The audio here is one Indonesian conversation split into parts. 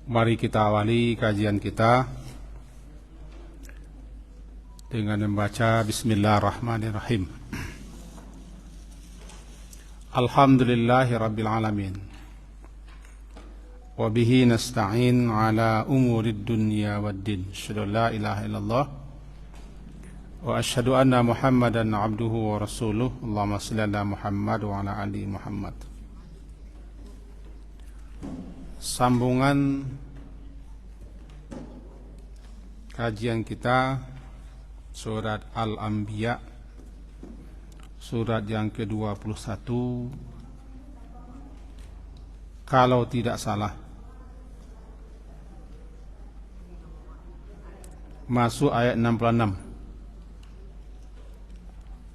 Mari kita awali kajian kita dengan membaca Bismillahirrahmanirrahim. Alhamdulillahirabbil alamin. Wa bihi nasta'in ala umurid dunya waddin. Asyhadu la ilaha illallah wa asyhadu anna Muhammadan abduhu wa rasuluh. Allahumma shalli ala Muhammad wa ala ali Muhammad. Sambungan kajian kita surat Al-Anbiya, surat yang ke-21, kalau tidak salah masuk ayat 66.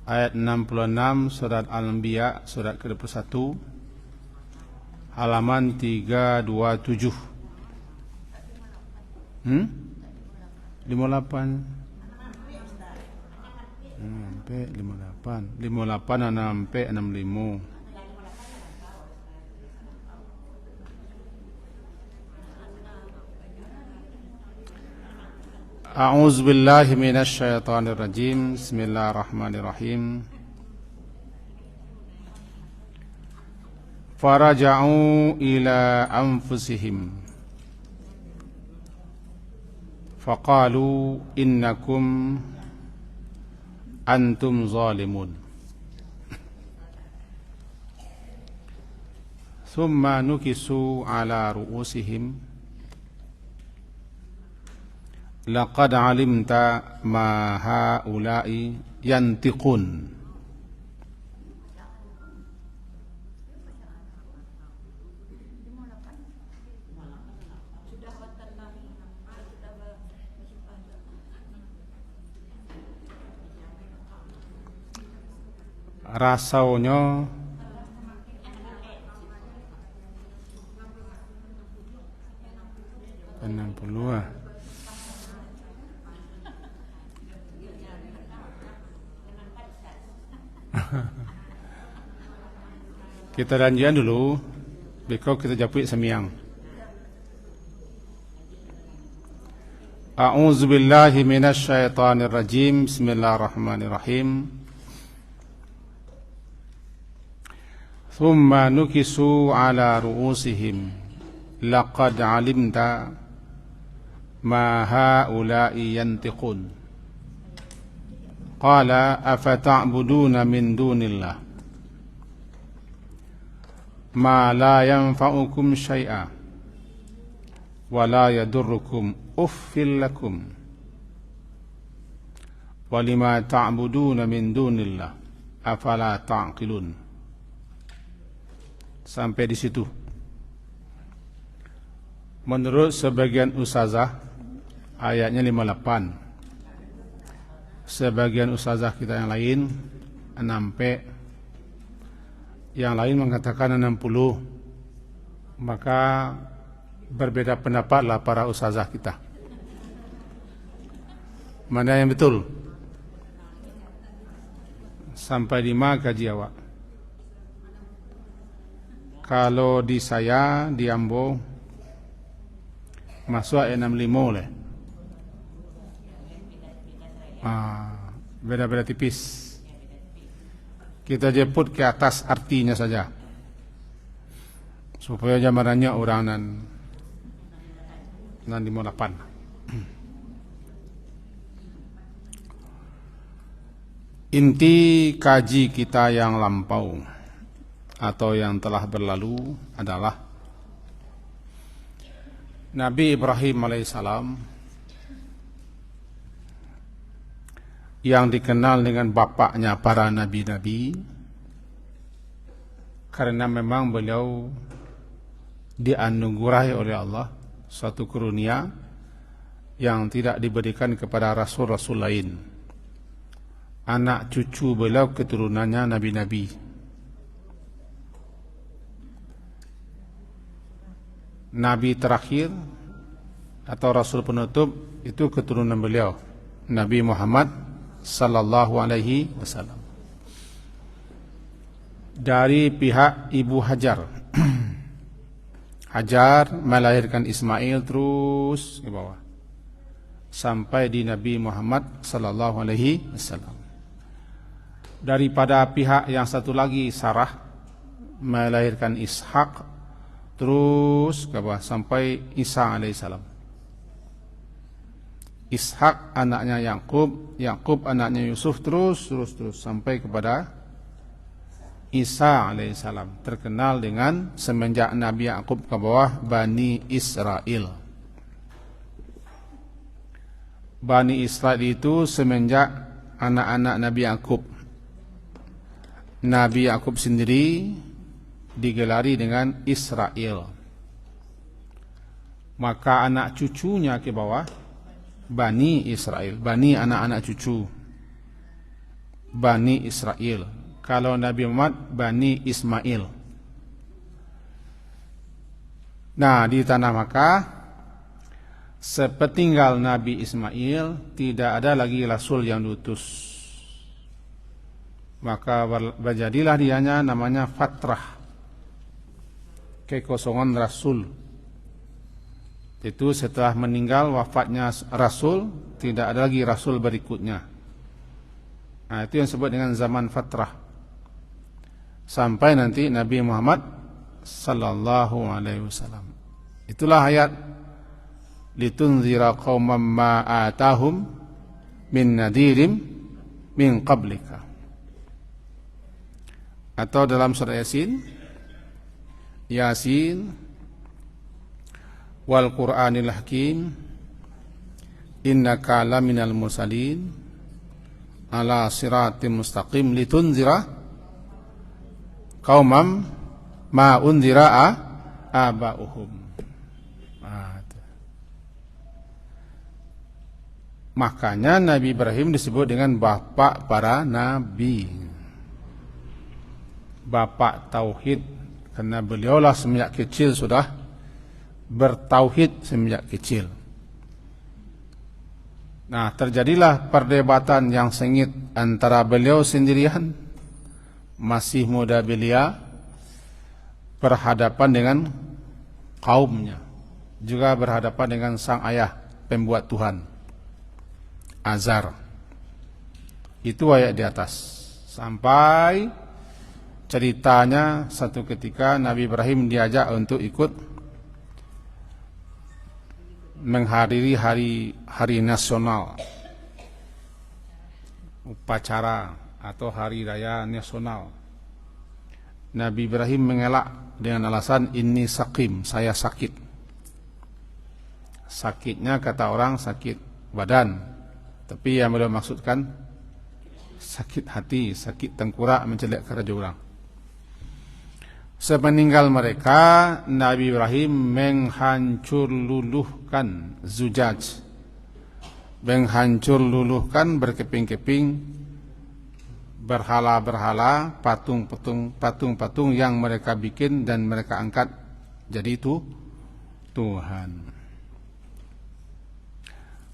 Ayat 66 surat Al-Anbiya, surat ke-21, halaman 327. 58 sampai 58 sampai 65. A'udzu billahi minasy syaithanir rajim. Bismillahirrahmanirrahim. Faraja'u ila anfusihim faqalu innakum antum zalimun. Thumma nukisu ala ru'usihim laqad alimta ma haula'i yantiqun. Rasaunya enam puluh. Kita janjian dulu, besok kita japui semiang. A'udzu billahi minasy syaithanir rajim. Bismillahirrahmanirrahim. Thumma nukisu ala ru'usihim laqad alimta ma haula'i yantiqun. Qala afata'buduna min dunillah ma la yanfa'ukum syai'a wa la yadurrukum uffil lakum wa lima ta'buduna min dunillah afala ta'qilun. Sampai di situ. Menurut sebagian ustazah ayatnya 58. Sebagian ustazah kita yang lain 6p, yang lain mengatakan 60. Maka berbeda pendapatlah para ustazah kita. Mana yang betul? Sampai 5 kaji awak. Kalau di saya, di Ambo, masuk ayat 65 leh. Beda-beda tipis. Kita jemput ke atas artinya saja, supaya jamarannya orang nan 58. Inti kaji kita yang lampau atau yang telah berlalu adalah Nabi Ibrahim alaihissalam yang dikenal dengan bapaknya para nabi-nabi karena memang beliau dianugerahi oleh Allah suatu karunia yang tidak diberikan kepada rasul-rasul lain. Anak cucu beliau keturunannya nabi-nabi. Nabi terakhir atau Rasul penutup itu keturunan beliau, Nabi Muhammad sallallahu alaihi wasallam. Dari pihak Ibu Hajar Hajar melahirkan Ismail terus ke bawah sampai di Nabi Muhammad sallallahu alaihi wasallam. Daripada pihak yang satu lagi Sarah melahirkan Ishak terus ke bawah sampai Isa alaihissalam. Ishak anaknya Yakub, Yakub anaknya Yusuf terus sampai kepada Isa alaihissalam, terkenal dengan semenjak Nabi Yakub ke bawah Bani Israel. Bani Israel itu semenjak anak-anak Nabi Yakub. Nabi Yakub sendiri digelari dengan Israel. Maka anak cucunya ke bawah Bani Israel, Bani anak-anak cucu Bani Israel. Kalau Nabi Muhammad Bani Ismail. Nah, di tanah Makkah sepeninggal Nabi Ismail tidak ada lagi rasul yang diutus. Maka berjadilah dianya namanya fatrah, kekosongan rasul. Itu setelah meninggal wafatnya rasul, tidak ada lagi rasul berikutnya. Nah, itu yang disebut dengan zaman fatrah. Sampai nanti Nabi Muhammad sallallahu alaihi wasallam. Itulah ayat litunzira qauman ma atahum min nadirim min qablika. Atau dalam surah Yasin wal Qur'anil Hakim innaka laminal mursalin ala siratim mustaqim litunzira qaumam ma unzira aba'uhum. Makanya Nabi Ibrahim disebut dengan bapak para nabi, bapak tauhid, karena beliaulah semenjak kecil sudah bertauhid semenjak kecil. Nah, terjadilah perdebatan yang sengit antara beliau sendirian, masih muda belia, berhadapan dengan kaumnya, juga berhadapan dengan sang ayah pembuat Tuhan, Azar. Itu ayat di atas. Sampai ceritanya satu ketika Nabi Ibrahim diajak untuk ikut menghadiri hari nasional, upacara atau hari raya nasional. Nabi Ibrahim mengelak dengan alasan ini sakim, saya sakit. Sakitnya kata orang sakit badan, tapi yang beliau maksudkan sakit hati, sakit tengkorak mencelik ke raja orang. Sepeninggal mereka, Nabi Ibrahim menghancur luluhkan zujaj, menghancur luluhkan berkeping-keping berhala-berhala, patung-patung yang mereka bikin dan mereka angkat jadi itu Tuhan.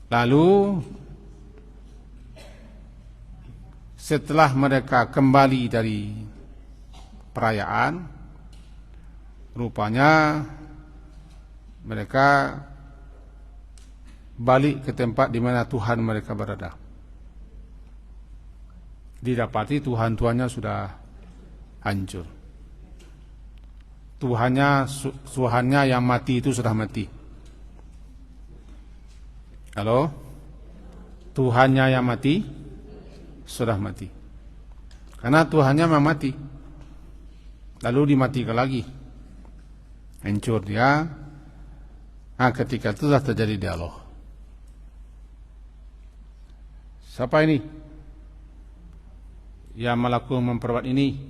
Lalu setelah mereka kembali dari perayaan, rupanya mereka balik ke tempat di mana Tuhan mereka berada. Didapati Tuhan-Tuhannya sudah hancur. Tuhannya yang mati itu sudah mati. Halo? Tuhannya yang mati sudah mati. Karena Tuhannya memang mati. Lalu dimatikan lagi. Hancur dia. Nah, ketika itu sudah terjadi dialog. Siapa ini yang melakukan memperbuat ini?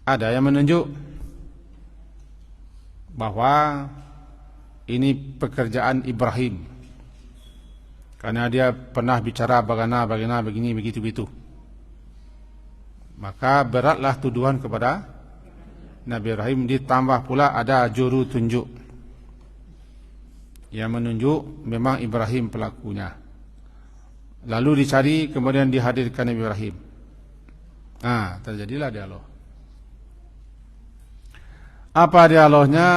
Ada yang menunjuk bahwa ini pekerjaan Ibrahim, karena dia pernah bicara bagaimana begini begitu. Maka beratlah tuduhan kepada Nabi Ibrahim, ditambah pula ada juru tunjuk yang menunjuk memang Ibrahim pelakunya. Lalu dicari, kemudian dihadirkan Nabi Ibrahim. Nah, terjadilah dialog. Apa dialognya?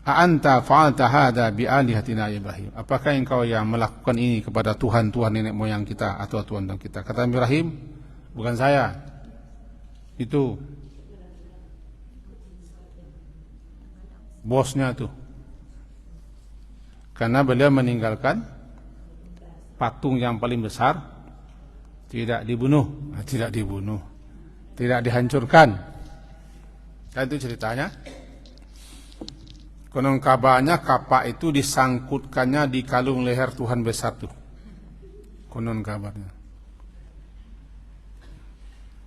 a'anta fa'alta hadha bi'alihatina ya Ibrahim, apakah engkau yang melakukan ini kepada Tuhan-Tuhan nenek moyang kita atau Tuhan kita? Kata Ibrahim, bukan saya, itu bosnya tuh, karena beliau meninggalkan patung yang paling besar, tidak dibunuh, tidak dihancurkan. Kan itu ceritanya. Konon kabarnya kapak itu disangkutkannya di kalung leher Tuhan besar tuh. Konon kabarnya.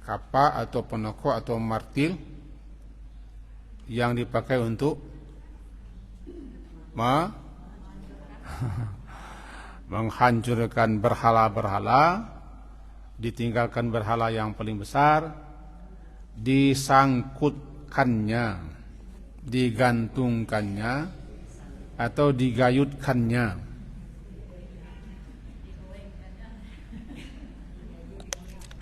Kapak atau penokok atau martil yang dipakai untuk menghancurkan berhala-berhala, ditinggalkan berhala yang paling besar, disangkutkannya, digantungkannya, atau digayutkannya.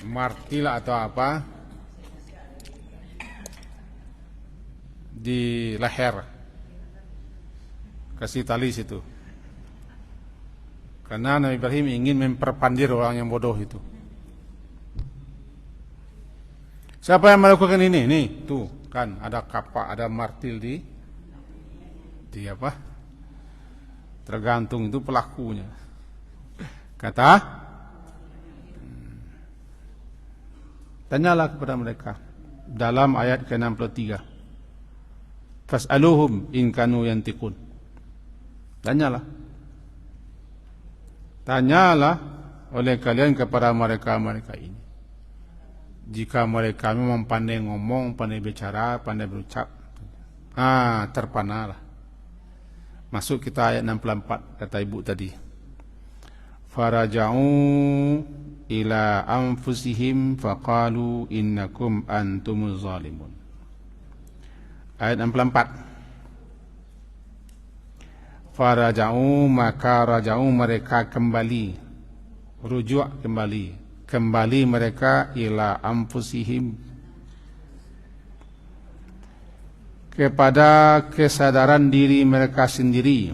Martil atau apa, di leher, kasih tali situ. Karena Nabi Ibrahim ingin memperpandir orang yang bodoh itu. Siapa yang melakukan ini? Nih, tuh kan ada kapak, ada martil di apa? Tergantung itu pelakunya. Kata, tanyalah kepada mereka dalam ayat ke-63. Fas'aluhum in kanu yantiqun. Tanyalah oleh kalian kepada mereka ini, jika mereka memang pandai ngomong, pandai bicara, pandai berucap, terpanalah. Masuk kita ayat 64, kata ibu tadi. Faraja'u ila anfusihim faqalu innakum antumuz zalimun. Ayat 64. Faraja'u, maka raja'u mereka kembali, rujuk kembali mereka ila anfusihim, kepada kesadaran diri mereka sendiri.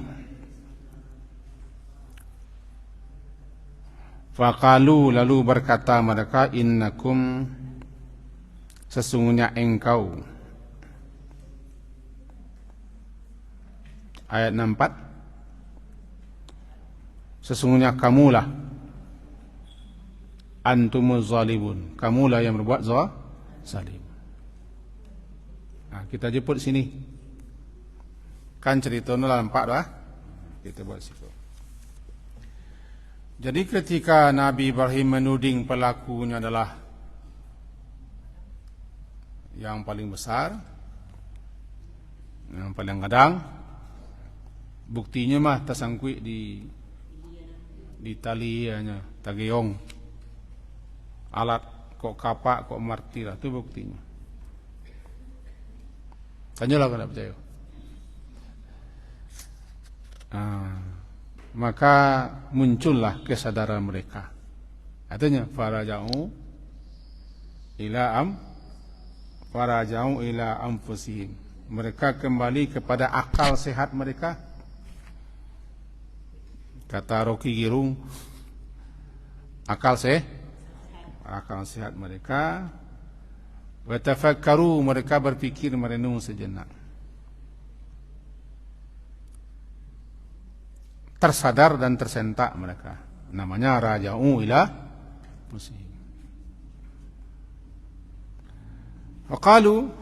Faqalu, lalu berkata mereka, innakum, sesungguhnya engkau. Ayat 64. Sesungguhnya kamulah, antumuz zalimun, kamulah yang berbuat zalim. Nah, kita jemput sini. Kan cerita dalam 4 dah. Kita buat situ. Jadi ketika Nabi Ibrahim menuding pelakunya adalah yang paling besar, yang paling kadang, buktinya mah tersangkut di talinya, tageong, alat kok kapak, kok martil, itu buktinya. Tanyalah kalau tak percaya. Maka muncullah kesadaran mereka. Artinya faraja'u ila anfusihim. Mereka kembali kepada akal sehat mereka. Kata Rocky Gerung, akal sehat mereka. Wa tafakkaru, mereka berpikir, merenung sejenak. Tersadar dan tersentak mereka. Namanya raja'u ila anfusihim. Faqalu,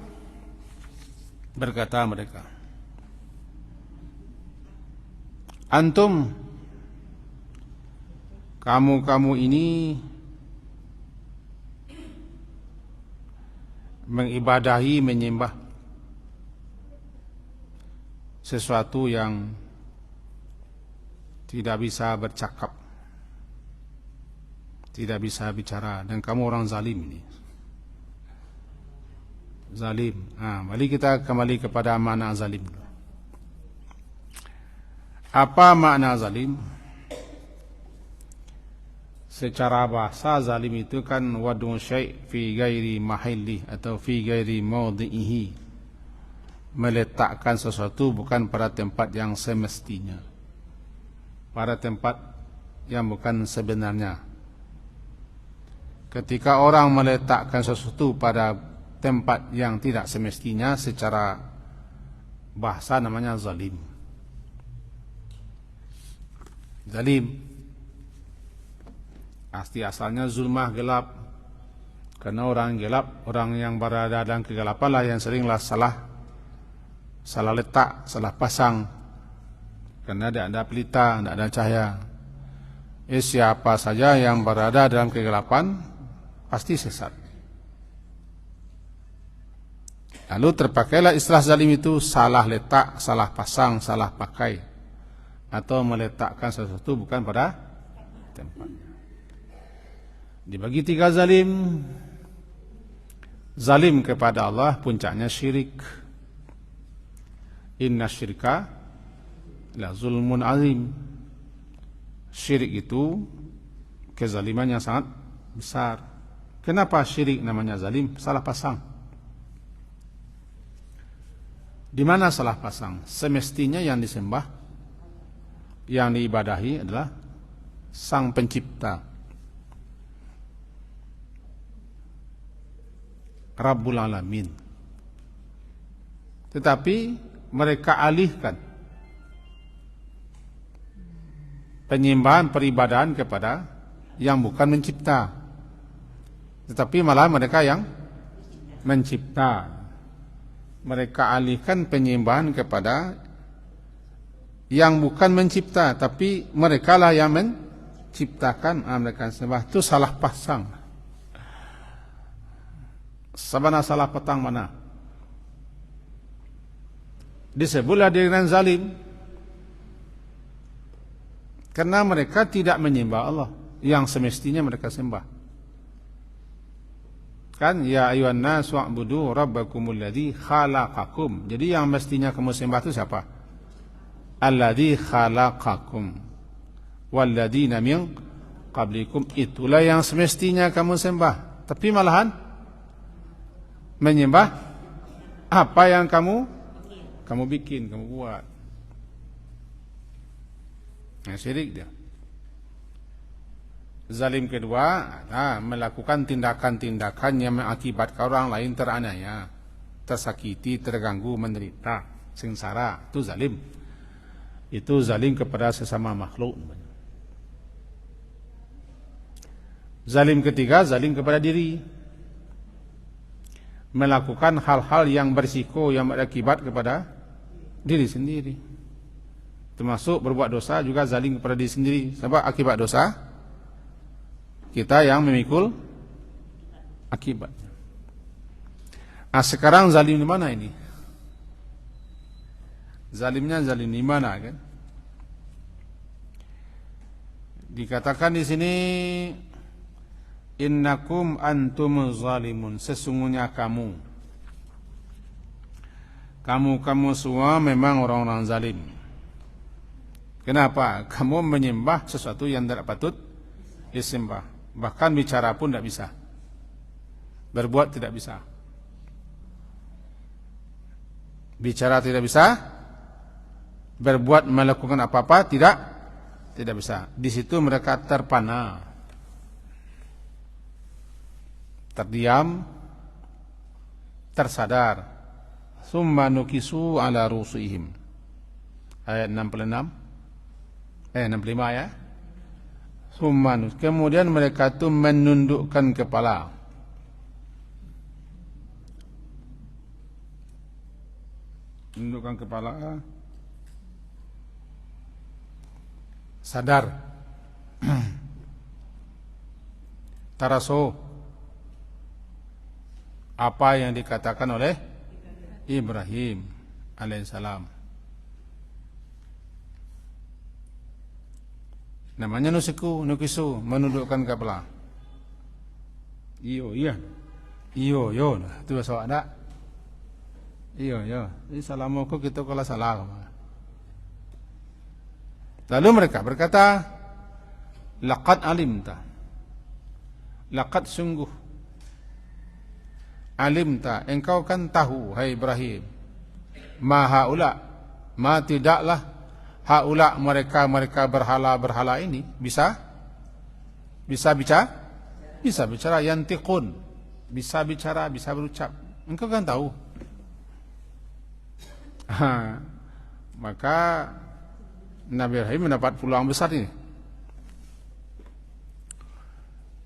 berkata mereka, antum, kamu ini mengibadahi, menyembah sesuatu yang tidak bisa bercakap, tidak bisa bicara, dan kamu orang zalim ini. Zalim. Mari kita kembali kepada makna zalim. Apa makna zalim? Secara bahasa zalim itu kan wadu syai' fi ghairi mahilli atau fi ghairi mawdi'ihi, meletakkan sesuatu bukan pada tempat yang semestinya, pada tempat yang bukan sebenarnya. Ketika orang meletakkan sesuatu pada tempat yang tidak semestinya, secara bahasa namanya zalim. Zalim pasti asalnya zulmah, gelap. Karena orang gelap, orang yang berada dalam kegelapan lah yang seringlah salah letak, salah pasang. Karena tidak ada pelita, tidak ada cahaya. Siapa saja yang berada dalam kegelapan pasti sesat. Lalu terpakailah istilah zalim itu, salah letak, salah pasang, salah pakai, atau meletakkan sesuatu bukan pada tempatnya. Dibagi tiga zalim. Zalim kepada Allah puncaknya syirik. Inna syirka la zulmun azim. Syirik itu kezaliman yang sangat besar. Kenapa syirik namanya zalim? Salah pasang. Di mana salah pasang? Semestinya yang disembah, yang diibadahi adalah Sang Pencipta, Rabbul Alamin. Tetapi mereka alihkan penyembahan peribadahan kepada yang bukan mencipta, tetapi malah mereka yang mencipta. Mereka alihkan penyembahan kepada yang bukan mencipta, tapi mereka lah yang menciptakan. Mereka sembah, itu salah pasang. Sabana salah petang mana? Disebutlah dengan zalim karena mereka tidak menyembah Allah yang semestinya mereka sembah. Kan ya ayuhan nas wa'budu rabbakumul ladzi khalaqakum. Jadi yang mestinya kamu sembah itu siapa? Alladzi khalaqakum walladzina min qablikum. Itulah yang semestinya kamu sembah. Tapi malahan menyembah apa yang kamu bikin, kamu buat. Nah, syirik dia. Zalim kedua, melakukan tindakan-tindakan yang mengakibatkan orang lain teraniaya, tersakiti, terganggu, menderita, sengsara. Itu zalim. Itu zalim kepada sesama makhluk. Zalim ketiga, zalim kepada diri. Melakukan hal-hal yang berisiko, yang berakibat kepada diri sendiri. Termasuk berbuat dosa juga zalim kepada diri sendiri. Sebab akibat dosa kita yang memikul akibatnya. Nah, sekarang zalim di mana ini? Zalimnya zalim di mana, kan? Dikatakan di sini, innakum antum zalimun. Sesungguhnya kamu semua memang orang-orang zalim. Kenapa? Kamu menyembah sesuatu yang tidak patut disembah. Bahkan bicara pun tidak bisa, berbuat tidak bisa. Bicara tidak bisa, berbuat melakukan apa-apa tidak bisa. Di situ mereka terpana, terdiam, tersadar. Summa nukisu ala rusihim. Ayat 65 ya. Summa, kemudian mereka itu menundukkan kepala. Menundukkan kepala, sadar. Taraso apa yang dikatakan oleh Ibrahim alaihissalam. Namanya nukisu, menundukkan kepala. Iyo, itu bahasa ada. Iyo. Ini salamuku kita kalau salah. Lalu mereka berkata, laqad alimta. Laqad sungguh. Alimta, engkau kan tahu, hai Ibrahim. Ma haula, ma tidaklah, haula mereka berhala ini bisa bicara, yantiqun, bisa bicara, bisa berucap. Engkau kan tahu. Maka Nabi Ibrahim mendapat peluang besar ini.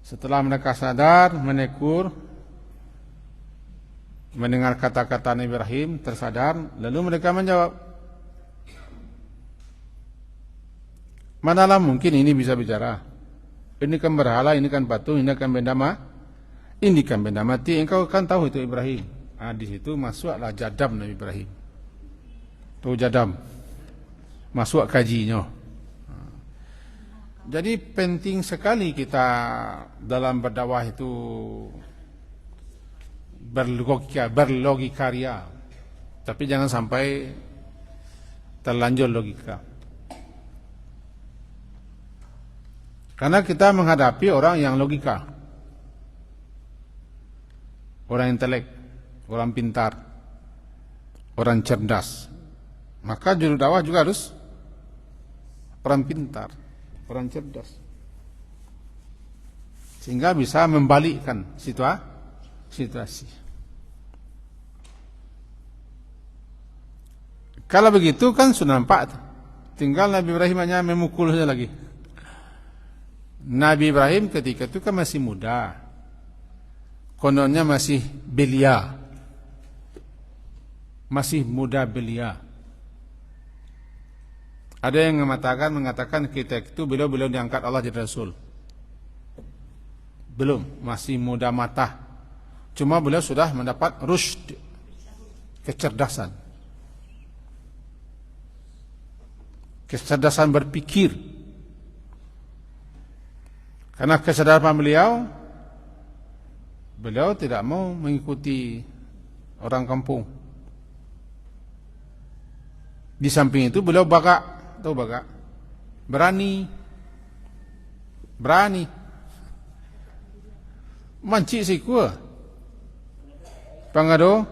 Setelah mereka sadar, menekur, mendengar kata-kata Nabi Ibrahim, tersadar, lalu mereka menjawab, manalah mungkin ini bisa bicara. Ini kan berhala, ini kan patung, ini kan benda mati. Engkau kan tahu itu Ibrahim. Di situ masuklah jadam Nabi Ibrahim. Tuh jadam, masuk kajinya. Jadi penting sekali kita dalam berdakwah itu berlogika ria. Tapi jangan sampai terlanjur logika. Karena kita menghadapi orang yang logika, orang intelek, orang pintar, orang cerdas. Maka juru dakwah juga harus orang pintar, orang cerdas, sehingga bisa membalikkan situasi. Kalau begitu kan sudah nampak, tinggal Nabi Ibrahim hanya memukul saja lagi. Nabi Ibrahim ketika itu kan masih muda, kononnya masih belia, masih muda belia. Ada yang mengatakan kita itu beliau diangkat Allah jadi Rasul. Belum, masih muda mata. Cuma beliau sudah mendapat rushd, kecerdasan. Kecerdasan berpikir. Karena kesadaran beliau tidak mau mengikuti orang kampung. Di samping itu beliau tahu berani mancik siku pangado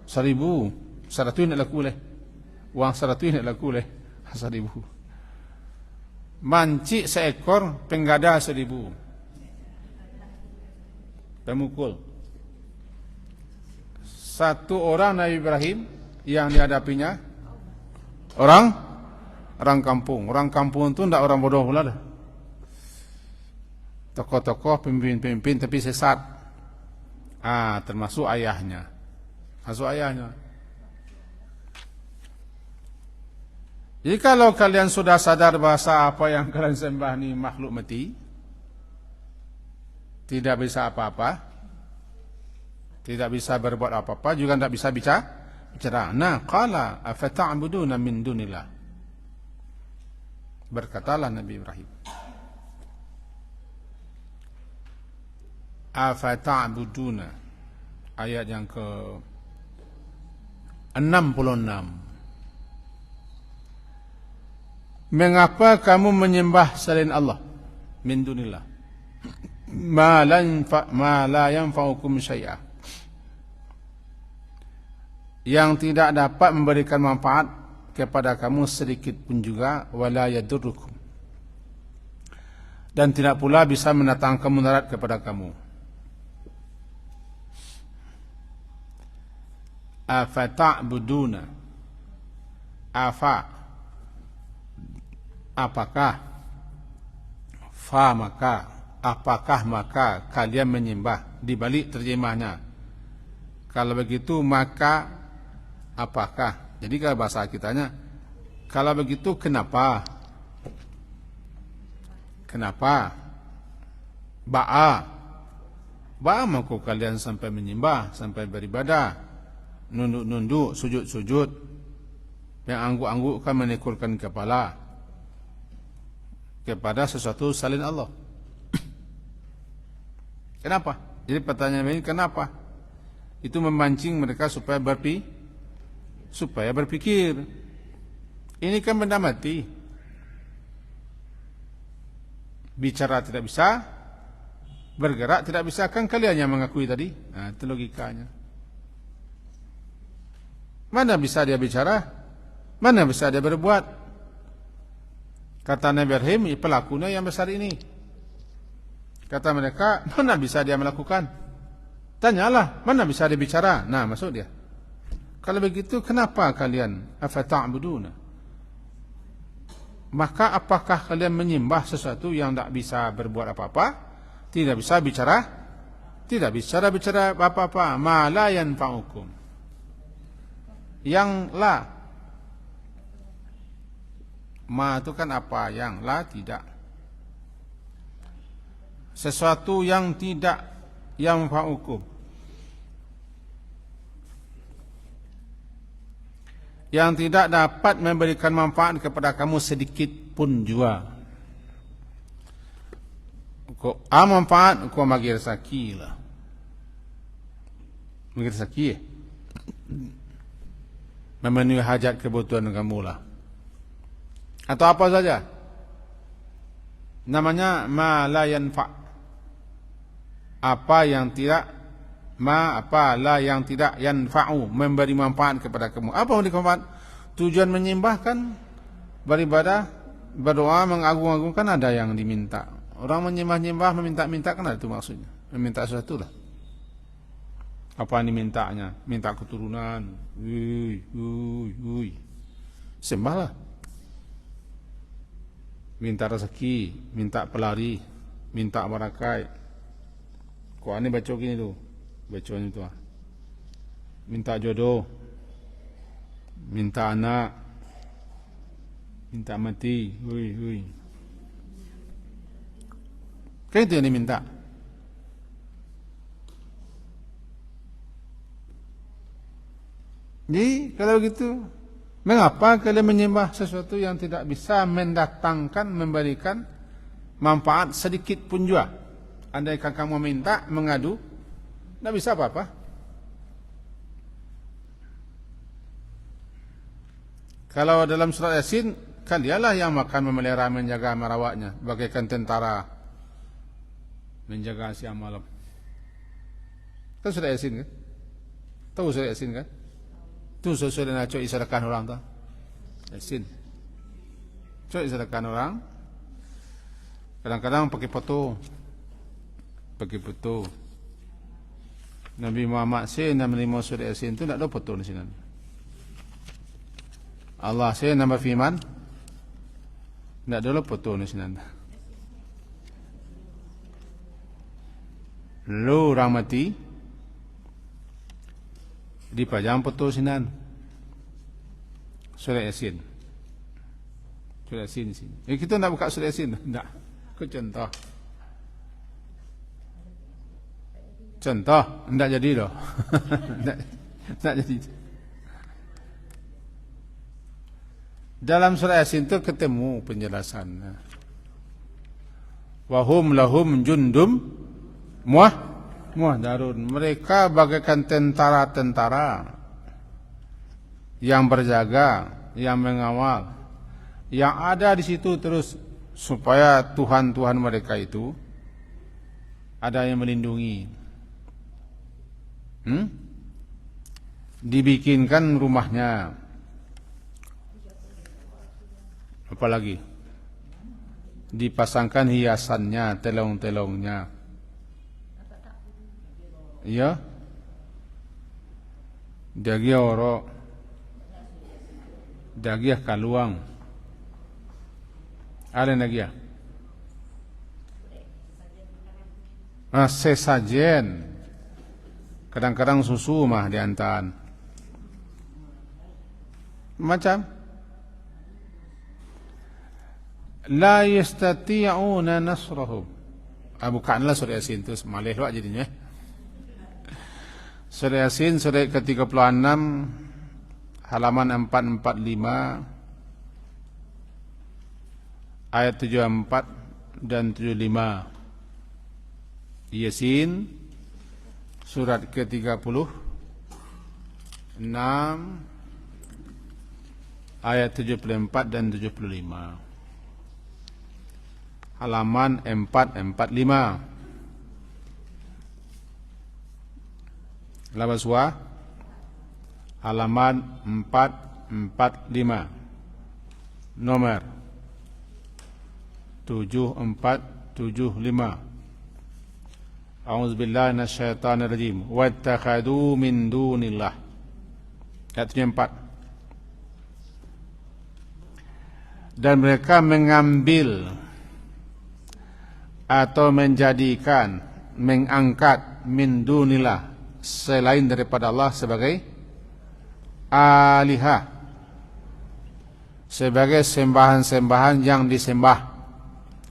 1,000 nak laku leh uang 100 nak laku leh 1,000 mancik seekor penggada 1,000 pemukul. Satu orang Nabi Ibrahim yang dihadapinya orang kampung. Orang kampung itu tidak orang bodoh pula dah. Tokoh-tokoh, pemimpin-pemimpin tapi sesat. Termasuk ayahnya. Jadi kalau kalian sudah sadar bahasa apa yang kalian sembah ini makhluk mati, tidak bisa apa-apa, tidak bisa berbuat apa-apa, juga tidak bisa bicara. Qala afata'buduna min dunillah. Berkatalah Nabi Ibrahim, afata'buduna, ayat yang ke 66. Mengapa kamu menyembah selain Allah? Min dunillah. Ma la yanfa'ukum syai'ah. Yang tidak dapat memberikan manfaat kepada kamu sedikit pun juga, wala yadurrukum. Dan tidak pula bisa mendatangkan mudarat kepada kamu. Afata'buduna. Apakah, apakah maka kalian menyembah, dibalik terjemahnya. Kalau begitu maka apakah. Jadi kalau bahasa kitanya, kalau begitu kenapa? Ba'a maku kalian sampai menyembah, sampai beribadah, nunduk-nunduk, sujud-sujud, yang angguk-angguk kan menekulkan kepala kepada sesuatu selain Allah. Kenapa? Jadi pertanyaan ini kenapa? Itu memancing mereka supaya berpikir. Ini kan benda mati. Bicara tidak bisa, bergerak tidak bisa, kan kalian yang mengakui tadi. Itu logikanya. Mana bisa dia bicara? Mana bisa dia berbuat? Kata Nabi Ibrahim, pelakunya yang besar ini. Kata mereka, mana bisa dia melakukan? Tanyalah, mana bisa dia bicara? Nah, maksud dia. Kalau begitu, kenapa kalian afata'buduna? Maka apakah kalian menyembah sesuatu yang tidak bisa berbuat apa-apa? Tidak bisa bicara? Tidak bisa bicara apa-apa. Ma la yanfa'ukum. Yang la. Ma itu kan apa? Yang la tidak. Sesuatu yang tidak yanfa'ukum. Yang tidak dapat memberikan manfaat kepada kamu sedikit pun juga. Ko manfaat ko bagi rezeki lah. Bagi rezeki. Memenuhi hajat kebutuhan kamu lah. Atau apa saja. Namanya ma la yanfa. Apa yang tidak apa la yang tidak yanfa'u, memberi manfaat kepada kamu. Apa memberi manfaat? Tujuan menyembah kan beribadah, berdoa, mengagung-agungkan ada yang diminta. Orang menyembah-nyembah, meminta-minta kan ada itu maksudnya. Meminta sesuatu lah. Apa yang dimintanya? Minta keturunan. Sembahlah. Minta rezeki, minta pelari, minta barakai. Kok ini baca gini tu? Bacaan itu minta jodoh, minta anak, minta mati, kan itu yang diminta. Jadi kalau begitu, mengapa kalian menyembah sesuatu yang tidak bisa mendatangkan, memberikan manfaat sedikit pun juga? Andaikan kamu minta, mengadu, tidak bisa apa-apa. Kalau dalam surat Yasin, kan dialah yang makan, memelihara, menjaga, merawatnya, bagaikan tentara menjaga siang malam. Tahu surat Yasin kan? Tahu surat Yasin kan? Itu sesuai dengan cok isarakan orang tu. Yasin. Cok isarakan orang. Kadang-kadang pakai foto. Nabi Muhammad saya nak menerima surat Yasin tu tak ada foto di sini. Allah saya nama firman tak ada foto di sini. Lu orang mati dipajang foto sini. Surat Yasin. Surat Yasin di sini. Kita nak buka surat Yasin tak? Aku contoh. Contoh, tidak jadi loh. Tidak jadi. Dalam surah Yasin itu ketemu penjelasan. Wahum lahum jundum muhdarun. Mereka bagaikan tentara-tentara yang berjaga, yang mengawal, yang ada di situ terus supaya Tuhan-Tuhan mereka itu ada yang melindungi. Dibikinkan rumahnya. Apalagi dipasangkan hiasannya, telong-telongnya. Ya. Dagia oro. Dagia kaluang. Ada dagia. Sesajen. Kadang-kadang susu mah diantan. Macam la yastati'una nasrahum. Bukanlah surah Yasin itu malih luak jadinya. Surah Yasin surah ke-36 halaman 445 ayat 74 dan 75. Yasin surat ke-36 ayat 74 dan 75. Halaman 445. Labaswa halaman 445, nomor 7475. A'udzubillahi minasyaitonirrajim. Wattakhadhu min dunillah. Ayat 4. Dan mereka mengambil atau menjadikan, mengangkat min dunillah, selain daripada Allah, sebagai alihah, sebagai sembahan-sembahan yang disembah.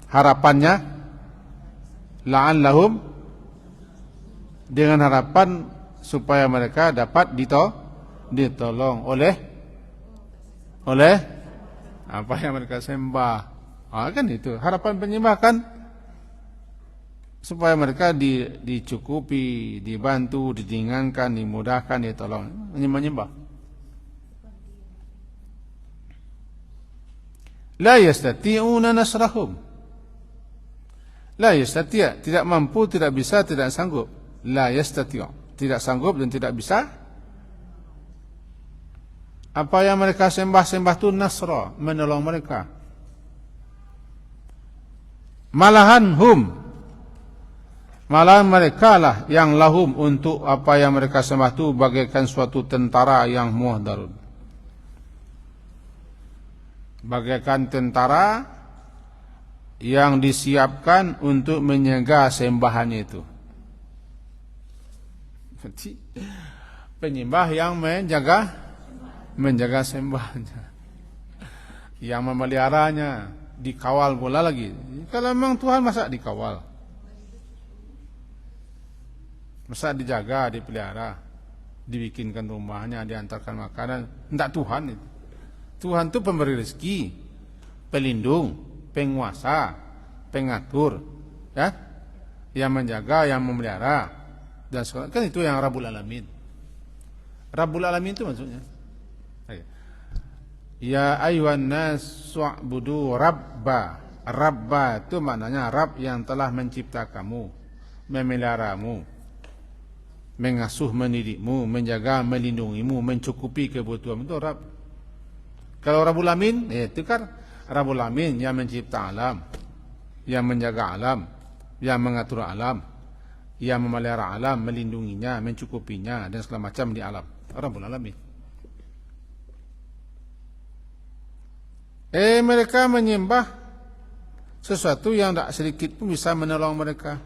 Harapannya la'allahum, dengan harapan supaya mereka dapat ditolong oleh apa yang mereka sembah. Kan itu harapan penyembah, kan, supaya mereka dicukupi, dibantu, didingankan, dimudahkan, ditolong, menyembah. La yastati'una nasrahum. La yastati', tidak mampu, tidak bisa, tidak sanggup. La yastati', tidak sanggup dan tidak bisa. Apa yang mereka sembah-sembah itu nasra, menolong mereka. Malahan mereka lah yang lahum, untuk apa yang mereka sembah itu bagaikan suatu tentara yang muhdarun, bagaikan tentara yang disiapkan untuk menjaga sembahannya itu. Penyembah yang menjaga sembahnya, yang memeliharanya, dikawal pula lagi. Kalau memang Tuhan, masa dikawal, masa dijaga, dipelihara, dibikinkan rumahnya, diantarkan makanan? Tidak Tuhan itu. Tuhan itu pemberi rezeki, pelindung, penguasa, pengatur, ya, yang menjaga, yang memelihara, dan segala. Kan itu yang Rabbul Alamin. Rabbul Alamin itu maksudnya. Ya ayuhan nas wa'budu rabba. Rabba itu maknanya Rabb yang telah mencipta kamu, memeliharamu, mengasuh mendidikmu, menjaga, melindungimu, mencukupi kebutuhanmu. Itu Rabb. Kalau Rabbul Alamin, itu kan Rabbul Alamin yang mencipta alam, yang menjaga alam, yang mengatur alam, yang memelihara alam, melindunginya, mencukupinya, dan segala macam di alam. Rabbul Alamin. Mereka menyembah sesuatu yang tak sedikit pun bisa menolong mereka.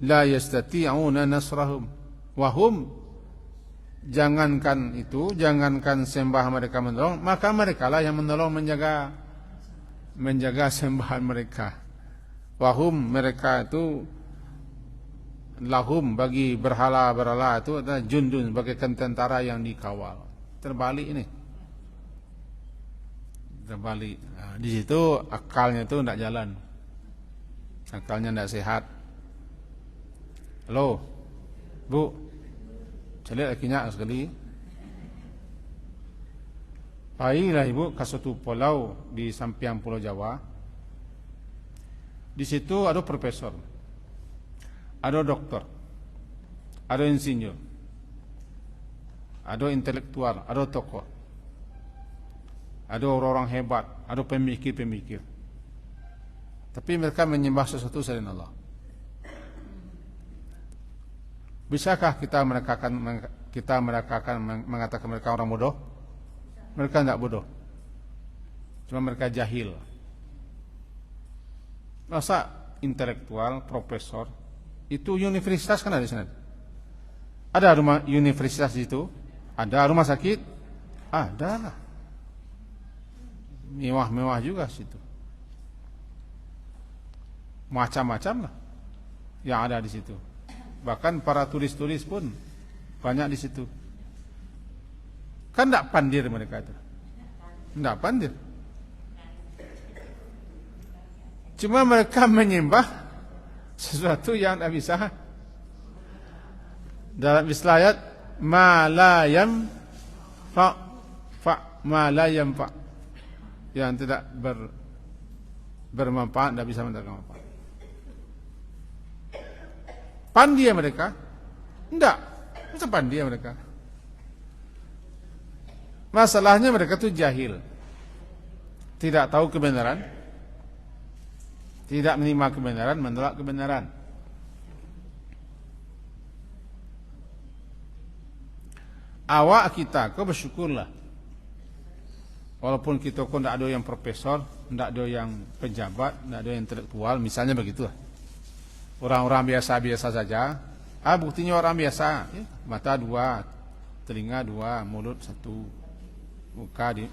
La yastati'una nasrahum wahum, jangankan itu, jangankan sembah mereka menolong, maka mereka lah yang menolong, menjaga sembahan mereka. Wahum, mereka itu, lahum, bagi berhala-berhala itu adalah jundun, bagaikan tentara yang dikawal. Terbalik ini. Terbalik. Nah, di situ akalnya itu tidak jalan. Akalnya tidak sehat. Halo, Bu, cari lakinya sekali. Pergilah Ibu ke suatu pulau di samping Pulau Jawa. Di situ ada profesor, ada dokter, ada insinyur, ada intelektual, ada tokoh, ada orang-orang hebat, ada pemikir-pemikir. Tapi mereka menyembah sesuatu selain Allah. Bisakah kita mengatakan mereka orang bodoh? Mereka tidak bodoh, cuma mereka jahil. Masa intelektual, profesor, itu universitas kan ada di sana? Ada rumah universitas itu? Ada rumah sakit? Ada lah. Mewah-mewah juga situ. Macam-macam lah yang ada di situ. Bahkan para turis-turis pun banyak di situ. Kan tidak pandir mereka itu. Tidak pandir. Cuma mereka menyembah sesuatu yang tidak bisa. Dalam istilah ayat, ma la yanfa, ma la yanfa, yang tidak bermanfaat, tidak bisa mendatangkan manfaat. Pandai mereka? Tidak. Masa pandai mereka? Masalahnya mereka itu jahil, tidak tahu kebenaran, tidak menerima kebenaran, menolak kebenaran. Awak kita, kau bersyukurlah. Walaupun kita kau tidak ada yang profesor, tidak ada yang pejabat, tidak ada yang intelektual, misalnya begitulah. Orang-orang biasa-biasa saja. Buktinya orang biasa, mata dua, telinga dua, mulut satu,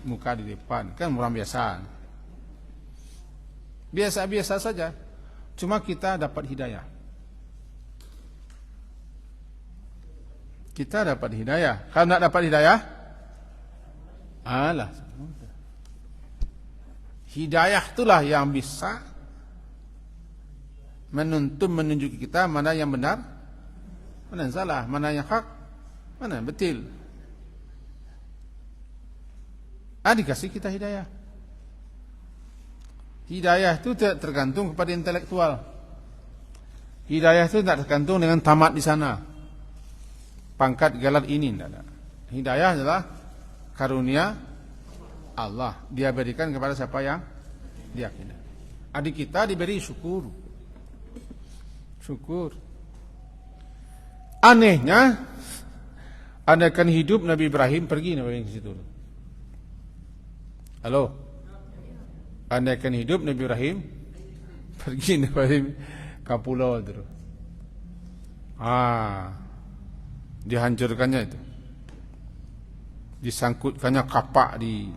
muka di depan, kan orang biasa. Biasa-biasa saja. Cuma kita dapat hidayah. Kita dapat hidayah. Kalau tidak dapat hidayah, alah. Hidayah itulah yang bisa menunjuki kita mana yang benar, mana yang salah, mana yang hak, mana yang betul. Dikasih kita hidayah. Hidayah itu tidak tergantung kepada intelektual. Hidayah itu tidak tergantung dengan tamat di sana, pangkat gelar ini, tidak ada. Hidayah adalah karunia Allah. Dia berikan kepada siapa yang dia kehendaki. Adik kita diberi syukur. Syukur. Anehnya, andaikan hidup Nabi Ibrahim pergi Nabi ke situ. Halo. Andaikan hidup Nabi Ibrahim pergi Nabi Ibrahim ke pulau itu. Dihancurkannya itu. Disangkutkannya kapak di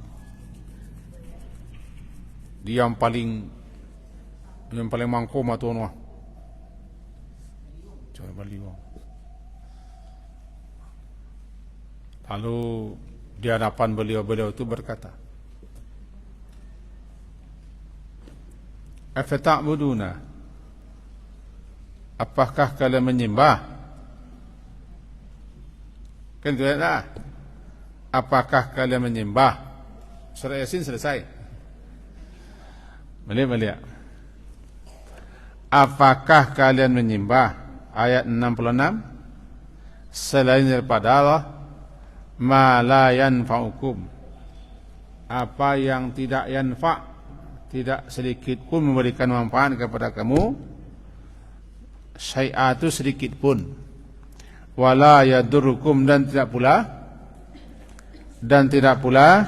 yang paling mangkum atau apa. Coba balik. Lalu di hadapan beliau itu berkata, "Afata'buduna? Apakah kalian menyembah?" Kan itu ya. Apakah kalian menyembah? Surah Yasin selesai. Balik. Apakah kalian menyembah? Ayat 66. Selain daripada Allah, ma la yanfa'ukum. Apa yang tidak yanfa', tidak sedikit pun memberikan manfaat kepada kamu. Syai'atu sedikit pun. Wala yadurrukum, dan tidak pula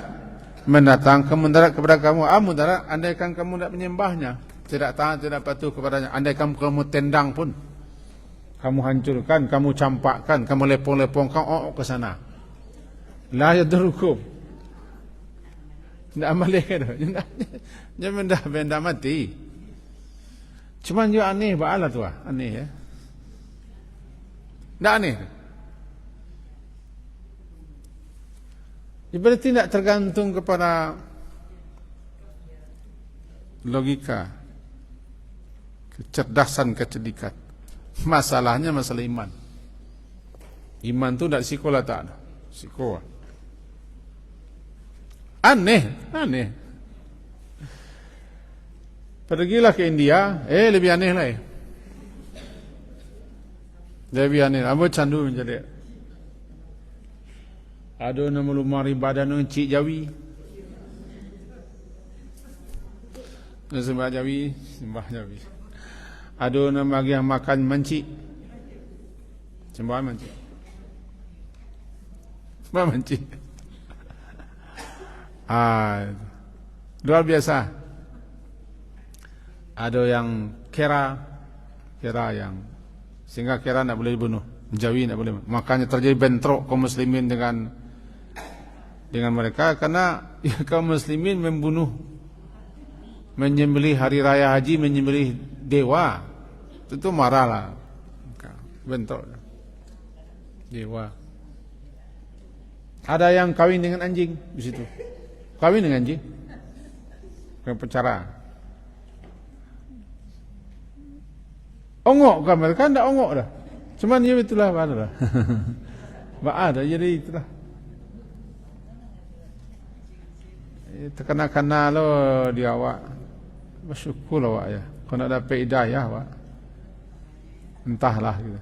mendatangkan mudarat kepada kamu. Mudarat andaikan kamu tidak menyembahnya, tidak taat, tidak patuh kepadanya. Andaikan kamu tendang pun, kamu hancurkan, kamu campakkan, kamu lepong-lepongkan ke sana, la yadurrukum, tidak malaikat jangan benda mati. Cuman dia aneh ba'ala tu aneh ya. Tidak aneh. Berarti tidak tergantung kepada logika, kecerdasan, kecerdikan. Masalahnya masalah iman. Iman itu tidak sekolah, tak ada. Sekolah. Aneh. Pergilah ke India, lebih aneh lah. Lebih aneh. Apa candu menjadi? Ada nama lumar ibadah Cik Jawi. Sembah Jawi. Ada nama yang makan mancik. Sembah mancik. Sembah mancik. Luar biasa. Ada yang kera yang sehingga kera tidak boleh dibunuh. Jawi tidak boleh. Makanya terjadi bentrok kaum muslimin dengan mereka, karena kaum muslimin menyembelih hari raya haji, menyembelih dewa. Itu marahlah, bentrok dewa. Ada yang kawin dengan anjing di situ. Kawin dengan anjing, dengan pencara. Ongok kan mereka? Tidak ongok dah. Cuman ya itulah ada. Ada jadi itulah. Terkena lo dia awak. Bersyukur awak ya. Kau nak dapat hidayah awak. Entahlah gitu.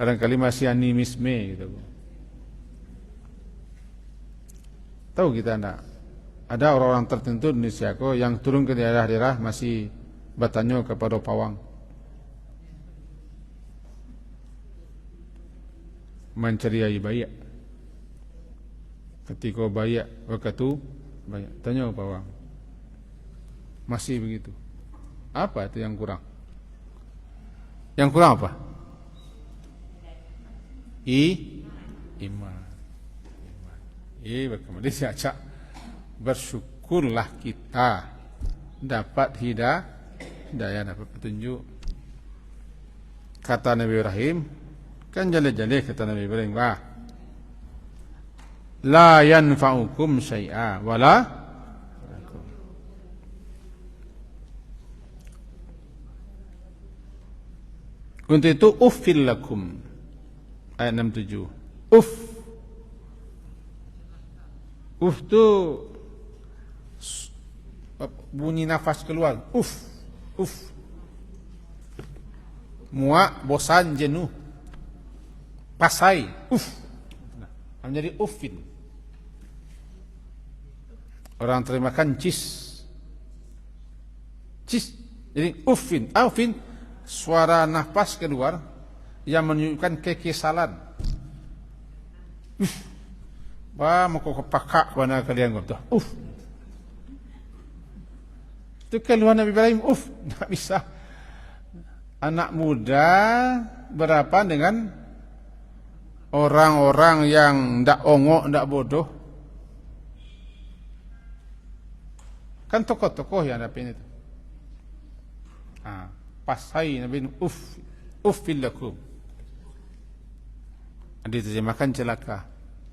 Barangkali masih animisme gitu. Tahu kita enggak? Ada orang-orang tertentu di Indonesia kok yang turun ke daerah-daerah masih bertanya kepada pawang. Menceriai bayak. Ketika bayak, waktu bayak. Tanya pawang. Masih begitu. Apa itu yang kurang? Yang kurang apa? Iman. Bagaimana diajak bersyukurlah kita dapat hidayah, dapat petunjuk. Kata Nabi Ibrahim, kan jale-jale kata Nabi Ibrahim, la yanfa'ukum syai'a wala. Untuk itu uffil lakum, ayat 67. Uff tu bunyi nafas keluar. Uff. Muak, bosan, jenuh. Pasai. Uff. Menjadi uffin. Orang terjemahkan cis. Jadi uffin. Uffin, suara nafas keluar yang menunjukkan kekesalan. Mau kepakak mana kalian kata. Itu keluhan Nabi Ibrahim. Tak bisa. Anak muda berapa dengan orang-orang yang ndak ongok, ndak bodoh. Kan tokoh-tokoh yang ada ini. Pasai Nabi uffil lakum. Diterjemahkan celaka.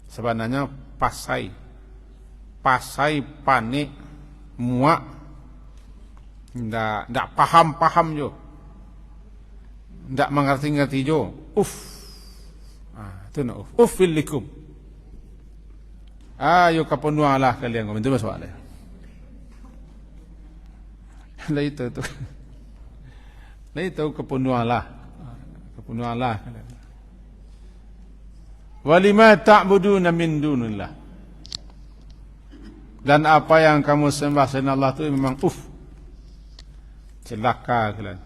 Sebenarnya pasai panik, muak, ndak paham jo, ndak mengerti jo. Itu nak uffil lakum. Ayo kapenualah kalian, itu masalah. Lah itu. Lah itu kepenualah kalian. Walima ta'buduna min dunillah. Dan apa yang kamu sembah selain Allah itu memang celaka kalian.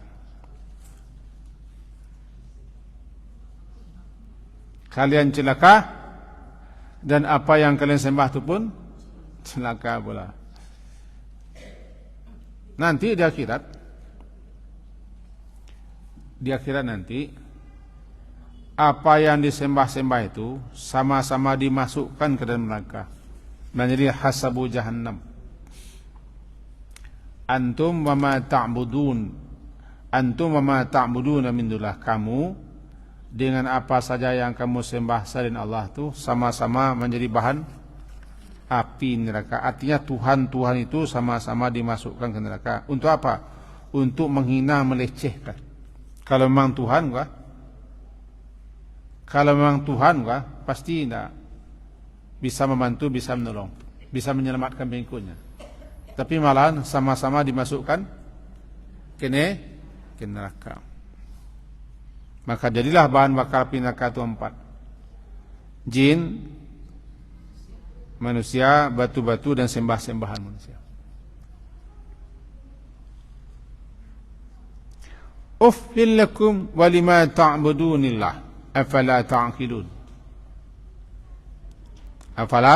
Kalian celaka dan apa yang kalian sembah itu pun celaka pula. Nanti di akhirat nanti apa yang disembah-sembah itu sama-sama dimasukkan ke dalam neraka. Menjadi hasabu jahannam. Antum wa ma ta'buduna min dunillah. Kamu dengan apa saja yang kamu sembah selain Allah itu sama-sama menjadi bahan api neraka. Artinya Tuhan itu sama-sama dimasukkan ke neraka. Untuk apa? Untuk menghina, melecehkan. Kalau memang Tuhan pasti tidak bisa membantu, bisa menolong, bisa menyelamatkan pengikutnya. Tapi malahan sama-sama dimasukkan ke neraka. Maka jadilah bahan bakar api neraka itu 4. Jin, manusia, batu-batu dan sembah-sembahan manusia. Uffil lakum walima ta'budunillah. Afala ta'qilun. Afala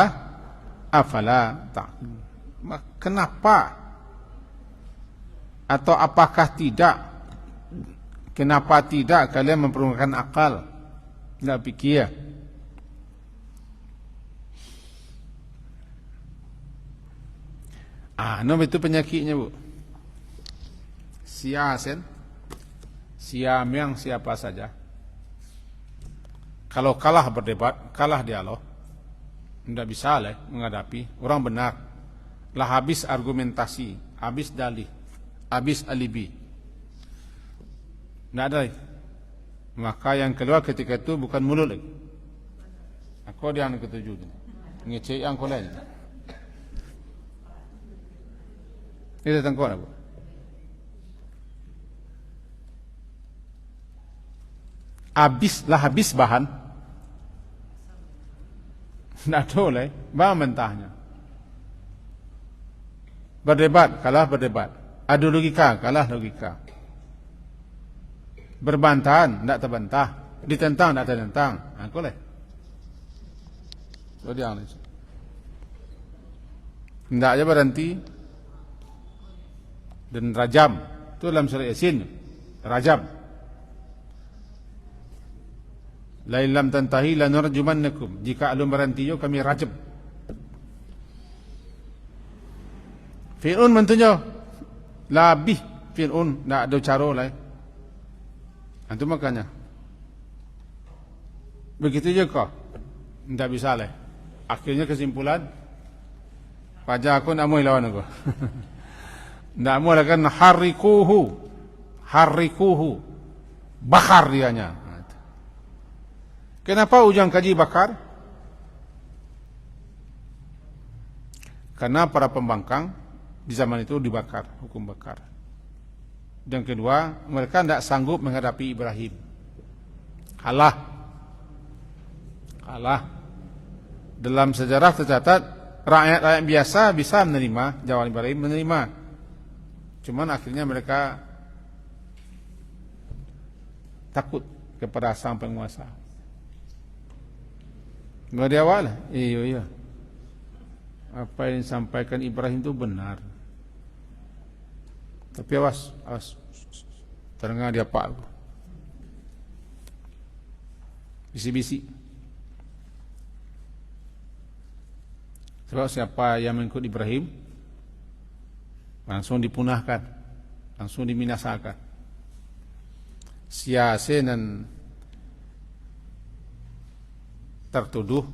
ta'qilun. Kenapa? Atau apakah tidak? Kenapa tidak kalian mempergunakan akal? Tidak fikir. Itu penyakitnya, Bu. Siapa saja. Kalau kalah berdebat, kalah dialog, tidak bisa menghadapi orang benar. Lah habis argumentasi, habis dalih, habis alibi. Tidak ada. Maka yang keluar ketika itu bukan mulut lagi. Aku dia yang ketujuh. Ngecek yang kau lain. Ini tentang kau apa? Habis bahan. Tidak boleh, bahan mentahnya. Berdebat, kalah berdebat. Adu logika, kalah logika. Berbantahan, tidak terbantah. Ditentang, tidak tertentang. Aku lah. So dia ni. Tidak aja berhenti. Dan rajam. Itu dalam surah Yasin. Rajam. La illam tantahi lanurjumannakum. Jika belum berhenti kami rajam. Fir'aun mentunya labih Fir'aun tak ada cara lain. Itu makanya begitu juga tidak bisa lah. Akhirnya kesimpulan pajak aku nak mau lawan aku. Tak mau lah kan harikuhu bakar dianya. Kenapa ujang kaji bakar? Karena para pembangkang di zaman itu dibakar, hukum bakar. Dan kedua, mereka tidak sanggup menghadapi Ibrahim. Kalah. Dalam sejarah tercatat, rakyat biasa bisa menerima jawaban Ibrahim, menerima. Cuman akhirnya mereka takut kepada sang penguasa. Dari awal, iya. Apa yang disampaikan Ibrahim itu benar. Tapi awas. Terengah dia pak. Bisi-bisi. Sebab siapa yang mengikut Ibrahim langsung dipunahkan, langsung diminasakan. Siapa yang tertuduh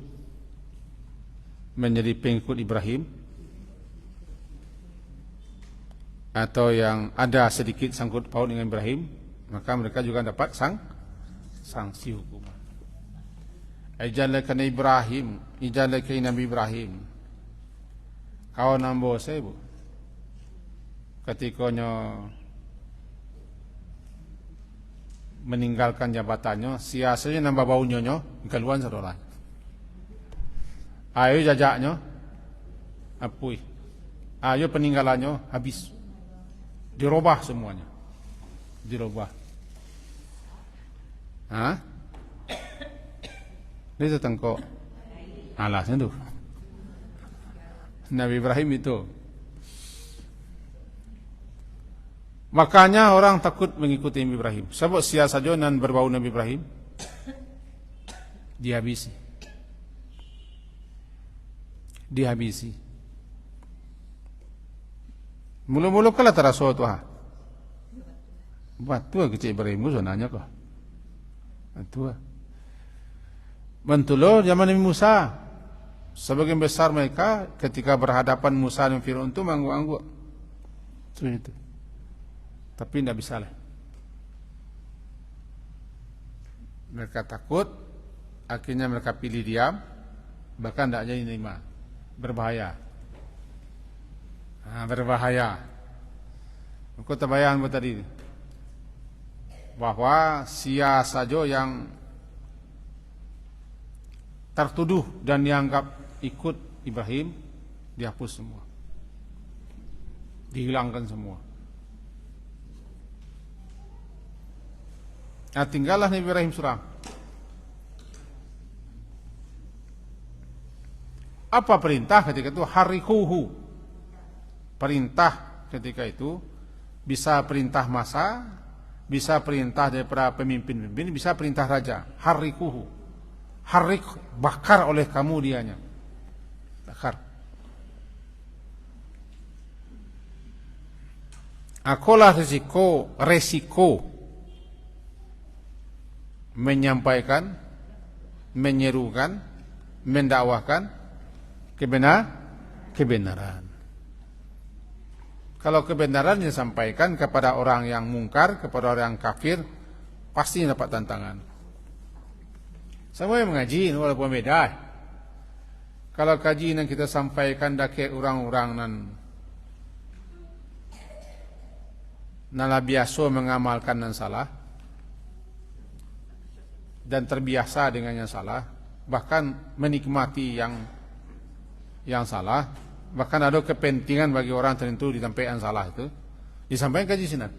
menjadi pengikut Ibrahim atau yang ada sedikit sangkut paut dengan Ibrahim, maka mereka juga dapat sanksi hukuman. Ijalakan Ibrahim, ijalakan Nabi Ibrahim. Kau nambo saya bu, ketikanya meninggalkan jabatannya, siasanya nambah baunya keluar saudara. Ayo jajaknya, apui. Ayo peninggalannya habis. Dirubah semuanya. Dirubah. Ini tentang alasnya tu. Nabi Ibrahim itu. Makanya orang takut mengikuti Nabi Ibrahim. Sebab siapa saja yang berbau Nabi Ibrahim dihabisi. Mula-mula kala terasa tu Batu kecil Ibrahim tu nanya kau. Batu. Bantulo zaman Nabi Musa. Sebagian besar mereka ketika berhadapan Musa dan Firaun itu mengangguk-angguk. Itu. Tapi tidak bisa lah. Mereka takut, akhirnya mereka pilih diam, bahkan tidak jadi menerima. Berbahaya. Berbahaya. Aku terbayang tadi bahwa siapa saja yang tertuduh dan dianggap ikut Ibrahim dihapus semua, dihilangkan semua. Nah, tinggallah Nabi Ibrahim seorang. Apa perintah ketika itu? Harikuhu. Perintah ketika itu bisa perintah massa, bisa perintah daripada pemimpin-pemimpin, bisa perintah raja. Harikuhu. Harik, bakar oleh kamu dianya. Bakar. Akulah resiko menyampaikan, menyerukan, mendakwahkan kebenaran. Kalau kebenaran disampaikan kepada orang yang mungkar, kepada orang yang kafir, pasti dapat tantangan. Semua yang mengaji walaupun beda. Kalau kaji yang kita sampaikan dake orang-orang nala biasa mengamalkan yang salah dan terbiasa dengan yang salah, bahkan menikmati yang salah, bahkan ada kepentingan bagi orang tertentu disampaikan salah itu, disampaikan kaji sinan.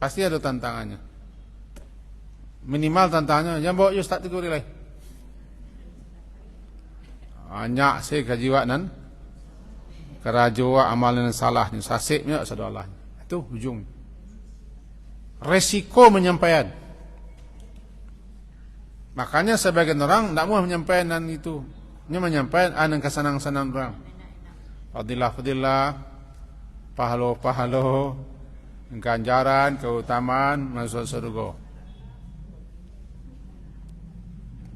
Pasti ada tantangannya. Minimal tantangannya, jangan bawa Ustaz tegur lagi. Banyak saya kaji wak nan, kerajua amalan salah ni, sasibnya sadolah. Itu ujung. Resiko menyampaikan. Makanya sebagian orang tidak mau menyampaikan itu. Dia menyampaikan anan kesenang-senang orang. Fadilah, pahalo, ganjaran, keutamaan, masuk surga.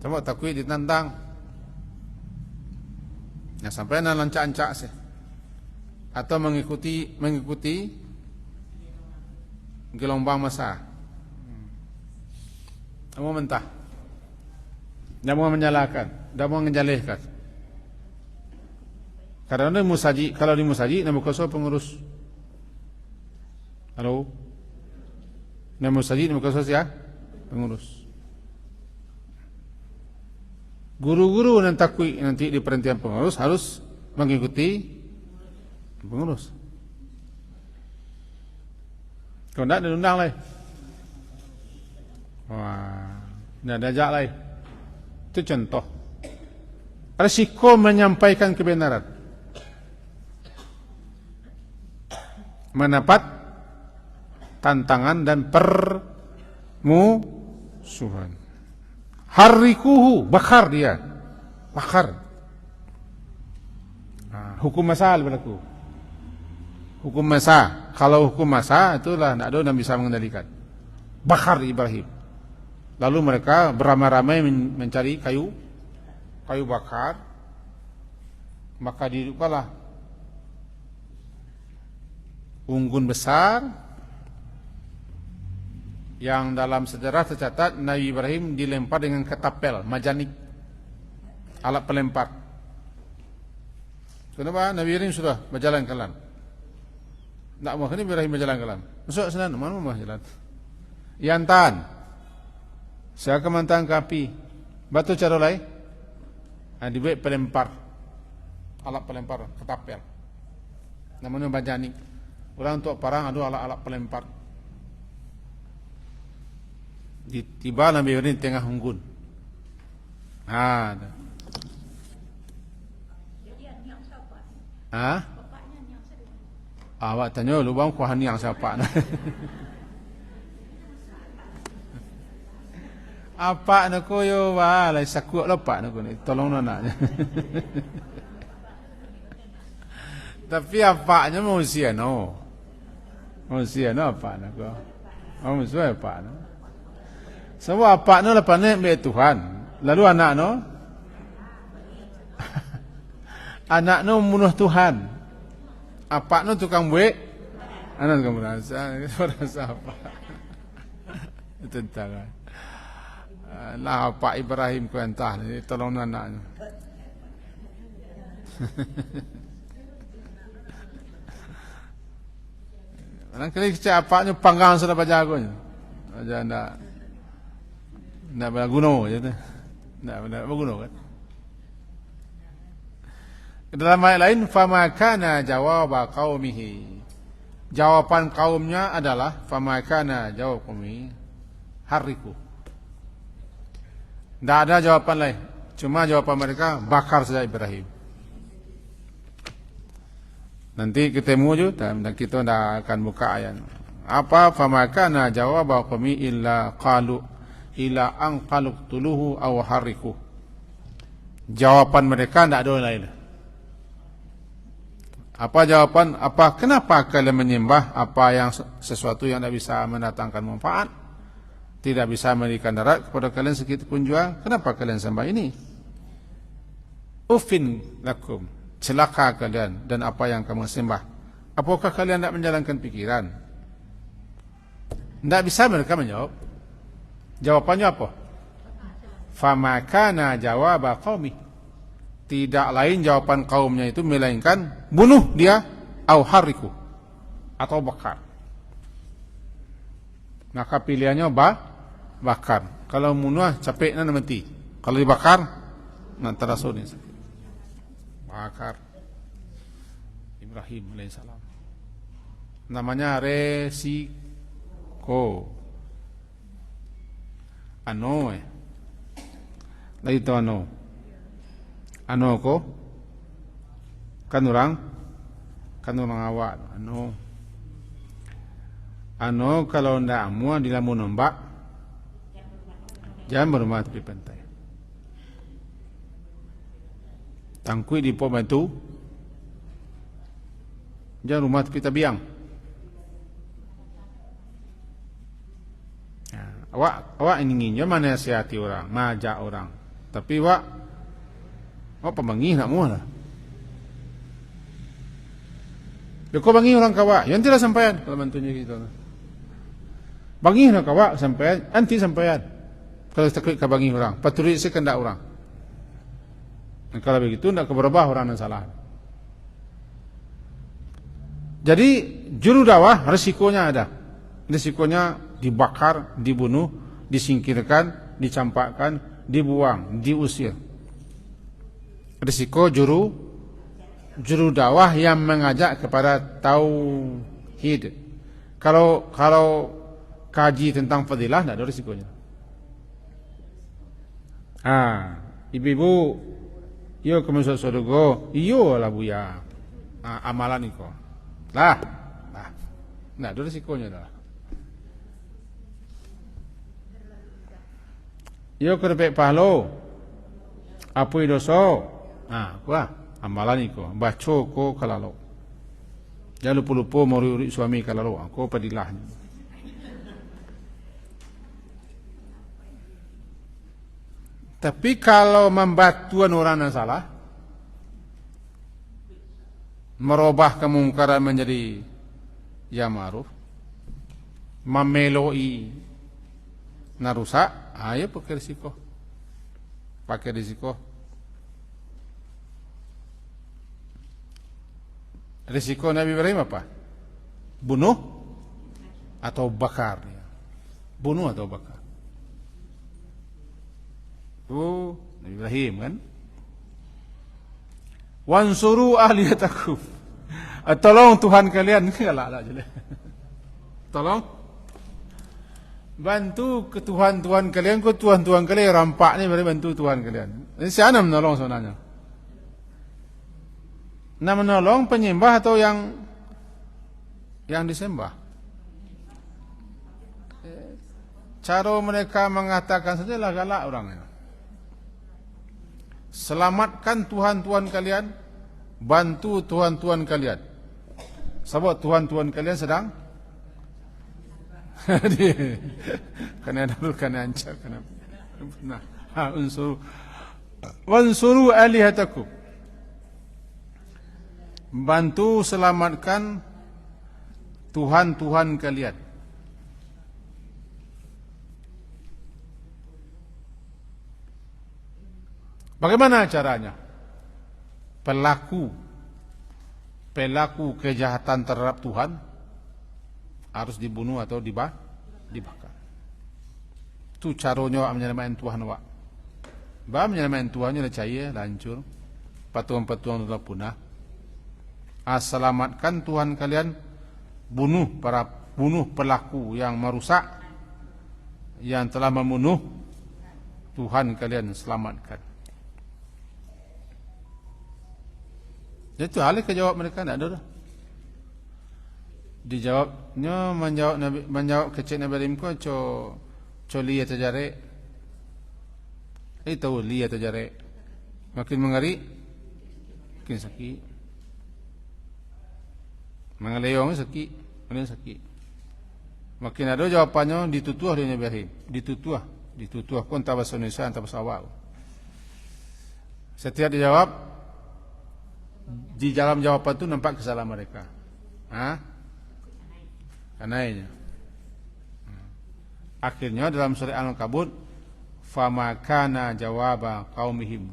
Coba takui ditantang. Ya sampai nan lancak-lancak sih. Atau mengikuti gelombang masa. Mau mentah. Tidak mau menyalahkan, tidak mau menjalihkan. Karena kalau di musaji, nama koso pengurus. Halo, nama musaji, nama koso ya, pengurus. Guru-guru nanti di perhentian pengurus harus mengikuti pengurus. Kalau tidak diundang lah. Wah, tidak ada ajak lah. Itu contoh. Risiko menyampaikan kebenaran. Mendapat tantangan dan permusuhan. Harikuhu, bakar dia. Bakar. Hukum masa berlaku. Hukum masa. Kalau hukum masa itulah tidak ada yang bisa mengendalikan. Bakar Ibrahim. Lalu mereka beramai-ramai mencari kayu bakar. Maka dibukalah unggun besar yang dalam sejarah tercatat Nabi Ibrahim dilempar dengan ketapel, majanik, alat pelempar. Kenapa? Nabi Ibrahim sudah berjalan ke land. Tak mau Nabi Ibrahim berjalan ke land. Masuk sana, mana mau jalan? Yantan. Saya kemantan kapi. Batu carolai. Dibuat pelempar. Alat pelempar ketapel. Namanya majanik. Orang untuk parang ada alat-alat pelempar. Tiba Nabi Ibrahim tengah unggun. Ada. Awak tanya lubang kuah niang siapa? Apa nak koyo walai sakut lepak nak ni. Tolong anaknya. Tapi apanya manusia no. Manusia no apa nak ko? Manusia apa no? Semua apa no lepas ni milik Tuhan. Lalu anak no? Anak no membunuh Tuhan. Apa no tukang buik? Anak tukang merasa apa? Itu tentang. Lah Pak Ibrahim ku entah ni tolong anaknya. Barangkali kecil apaknya panggang sudah berjagonya. Aja ndak berguna je tu. Ndak berguna kan. Dalam ayat lain fama kana jawab qaumihi. Jawaban kaumnya adalah fama kana jawab qaumihi hariku. Tidak ada jawapan lain. Cuma jawapan mereka bakar saja Ibrahim. Nanti ketemu juga dan kita tidak akan buka ayat. Apa famakana jawab qawmi illa qalu ila an qaluqtuluhu aw hariku. Jawapan mereka tidak ada lain. Apa jawapan? Apa kenapa kalian menyembah apa yang sesuatu yang tidak bisa mendatangkan manfaat? Tidak bisa memberikan darat kepada kalian sedikit pun juga. Kenapa kalian sembah ini? Ufin lakum. Celaka kalian dan apa yang kamu sembah. Apakah kalian tidak menjalankan pikiran? Tidak bisa mereka menjawab. Jawabannya apa? Famakana jawaba qaumi. Tidak lain jawaban kaumnya itu melainkan bunuh dia au hariku atau bakar. Maka pilihannya bakar. Kalau bunuh capek nak mati. Kalau dibakar nak terasun ni. Bakar Ibrahim alaihissalam. Namanya resiko. Lagi tu ano ko kan orang awak ano kalau ndak mua di lamun ombak jangan berumah tepi pantai. Tangkui di pom batu jangan rumah tepi tabiang. Awak ingin mana nasihati orang, majak orang. Tapi awak pembangi nak muah lah. Kau bangi orang kawak, yang tidak sampaian kalau mantunya gitu. Bangi nak kawak sampaian, anti sampaian. Kalau takut kau bangi orang, paturi sekendak orang. Dan kalau begitu tidak keberubah orang yang salah. Jadi juru dakwah risikonya ada. Risikonya dibakar, dibunuh, disingkirkan, dicampakkan, dibuang, diusir. Risiko juru dakwah yang mengajak kepada tauhid. Kalau kaji tentang fadilah tidak ada risikonya. Ibu-ibu, yo ke masuk surga, yo lah buya. Amalan iko. Lah. Tidak ada risikonya dah. Yo ke repek pahlo. Apui doso. Kuah amalan iko. Baco ko kalalo. Jangan lupa-lupa mau uri suami kalalo. Ko padilahnya. Tapi kalau membantuan orang yang salah, merubah kemungkaran menjadi yang ma'ruf, memeloi narusak, ayo pakai risiko. Risiko Nabi Ibrahim apa? Bunuh atau bakar? Bunuh atau bakar? Nabi Ibrahim kan? Wansuru ahliyatakum. Tolong Tuhan kalian. Tolong bantu ke Tuhan kalian. Ke Tuhan kalian rampak ni boleh bantu Tuhan kalian. Ini siapa nak menolong sebenarnya? Nak menolong penyembah atau yang disembah? Cara mereka mengatakan sajalah galak orangnya. Selamatkan Tuhan kalian, bantu Tuhan kalian. Sebab Tuhan kalian sedang kena dulu kena ancam kena. Wansuru alihatakum. Bantu selamatkan Tuhan kalian. Bagaimana caranya? Pelaku kejahatan terhadap Tuhan harus dibunuh atau dibakar. Itu caranya menyelamatkan Tuhan awak. Menyelamatkan Tuhannya dah cahaya, hancur. Patuan-patuan sudah punah. Selamatkan Tuhan kalian, bunuh pelaku yang merusak, yang telah membunuh Tuhan kalian, selamatkan. Itu hal kejawab mereka tidak ada dah. Dijawabnya menjawab kecil Nabi Ibrahim ko co li atau jare. Tahu li atau jare. Makin mengari, makin sakit. Mengaleyong sakit, makin sakit. Makin ada jawapannya ditutuah dia Nabi Ibrahim. Ditutuah pun tak bahasa Indonesia, tak bahasa awal. Setiap dijawab, di dalam jawapan itu nampak kesalahan mereka. Kanainya. Akhirnya dalam surah Al-Ankabut, fama kana jawaba qaumihim.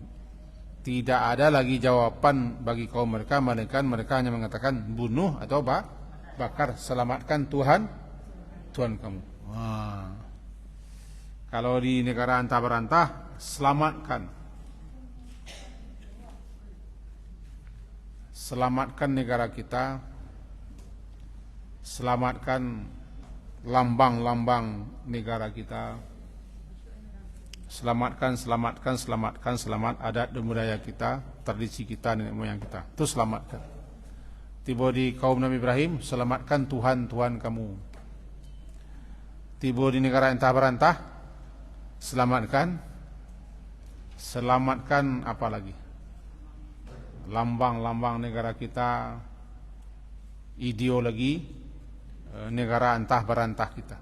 Tidak ada lagi jawaban bagi kaum mereka, melainkan mereka hanya mengatakan bunuh atau bakar, selamatkan Tuhan kamu. Kalau di negara antah berantah, selamatkan. selamatkan negara kita, selamatkan lambang-lambang negara kita, selamat adat dan budaya kita, tradisi kita, nenek moyang kita. Itu selamatkan. Tiba di kaum Nabi Ibrahim, selamatkan Tuhan kamu. Tiba di negara entah berantah, selamatkan apa lagi? Lambang-lambang negara kita, ideologi negara entah berantah kita.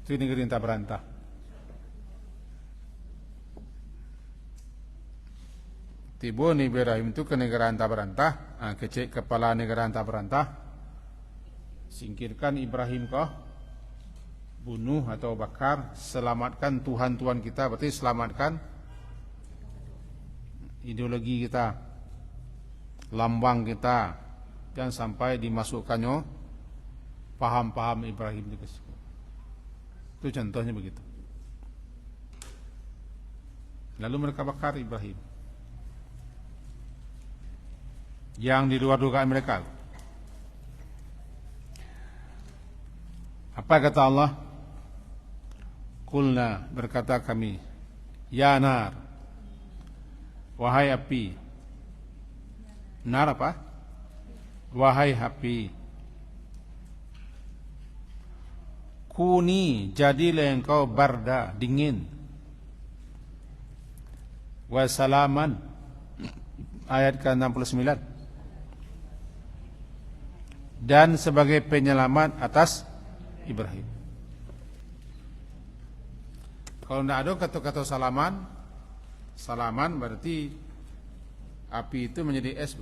Itu negeri entah berantah. Tiba Nabi Ibrahim itu ke negara entah berantah, kecek kepala negara entah berantah, singkirkan Ibrahim kau, bunuh atau bakar, selamatkan Tuhan kita, berarti selamatkan ideologi kita, lambang kita, jangan sampai dimasukkannya paham-paham Ibrahim itu. Itu contohnya begitu. Lalu mereka bakar Ibrahim. Yang di luar dugaan mereka. Apa kata Allah? Qulna, berkata kami, ya nar, wahai api. Nar apa? Wahai api. Kuni, jadilah engkau barda, dingin. Wasalaman, ayat ke-69. Dan sebagai penyelamat atas Ibrahim. Kalau tidak ada kata-kata salaman berarti api itu menjadi es.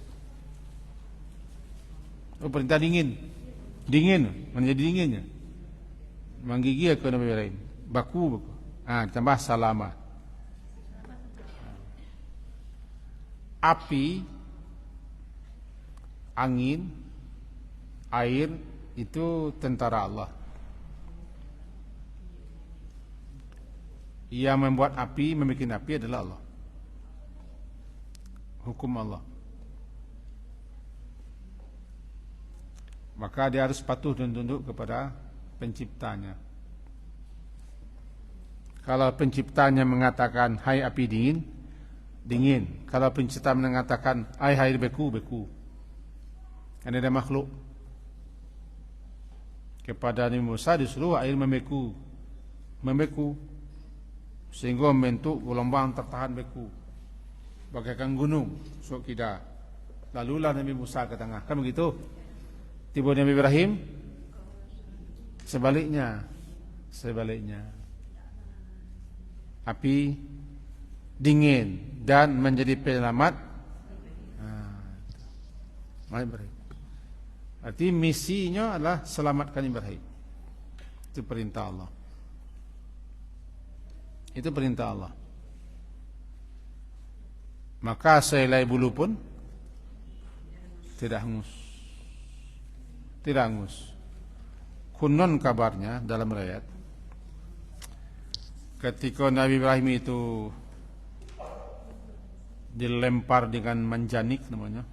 Oh, perintah dingin menjadi dinginnya. Menggigil ke Nabi Ibrahim. Baku. Tambah salama. Api, angin, air itu tentara Allah. Yang membuat api, membuat api adalah Allah. Hukum Allah. Maka dia harus patuh dan tunduk kepada penciptanya. Kalau penciptanya mengatakan hai api dingin. Kalau pencipta mengatakan hai air beku. Karena ada makhluk. Kepada Nabi Musa disuruh air membeku, sehingga membentuk gelombang tertahan beku, bagaikan gunung sok kida. Lalulah Nabi Musa ke tengah, kan begitu. Tiba Nabi Ibrahim sebaliknya, api dingin dan menjadi penyelamat. Ibrahim. Arti misinya adalah selamatkan Ibrahim. Itu perintah Allah. Maka sehelai bulu pun tidak hangus. Konon kabarnya dalam riwayat, ketika Nabi Ibrahim itu dilempar dengan manjanik namanya,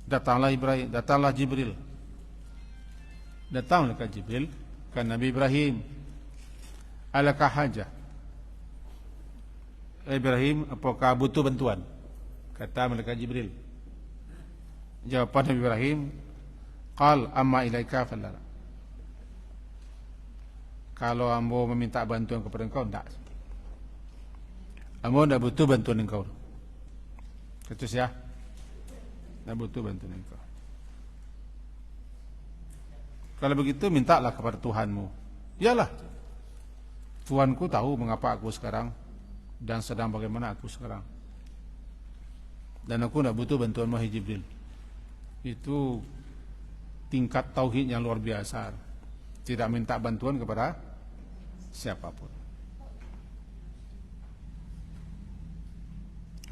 datanglah Jibril ke Nabi Ibrahim. Alakah hajah? Ibrahim, apakah butuh bantuan? Kata malaikat Jibril. Jawaban Nabi Ibrahim, qal amma ilaika falala. Kalau ambo meminta bantuan kepada engkau, tidak. Ambo tidak butuh bantuan engkau. Ketus ya. Tidak butuh bantuan engkau. Kalau begitu mintalah kepada Tuhanmu. Iyalah, Tuhanku tahu mengapa aku sekarang dan sedang bagaimana aku sekarang. Dan aku tidak butuh bantuan wahai Jibril. Itu tingkat tauhid yang luar biasa. Tidak minta bantuan kepada siapapun.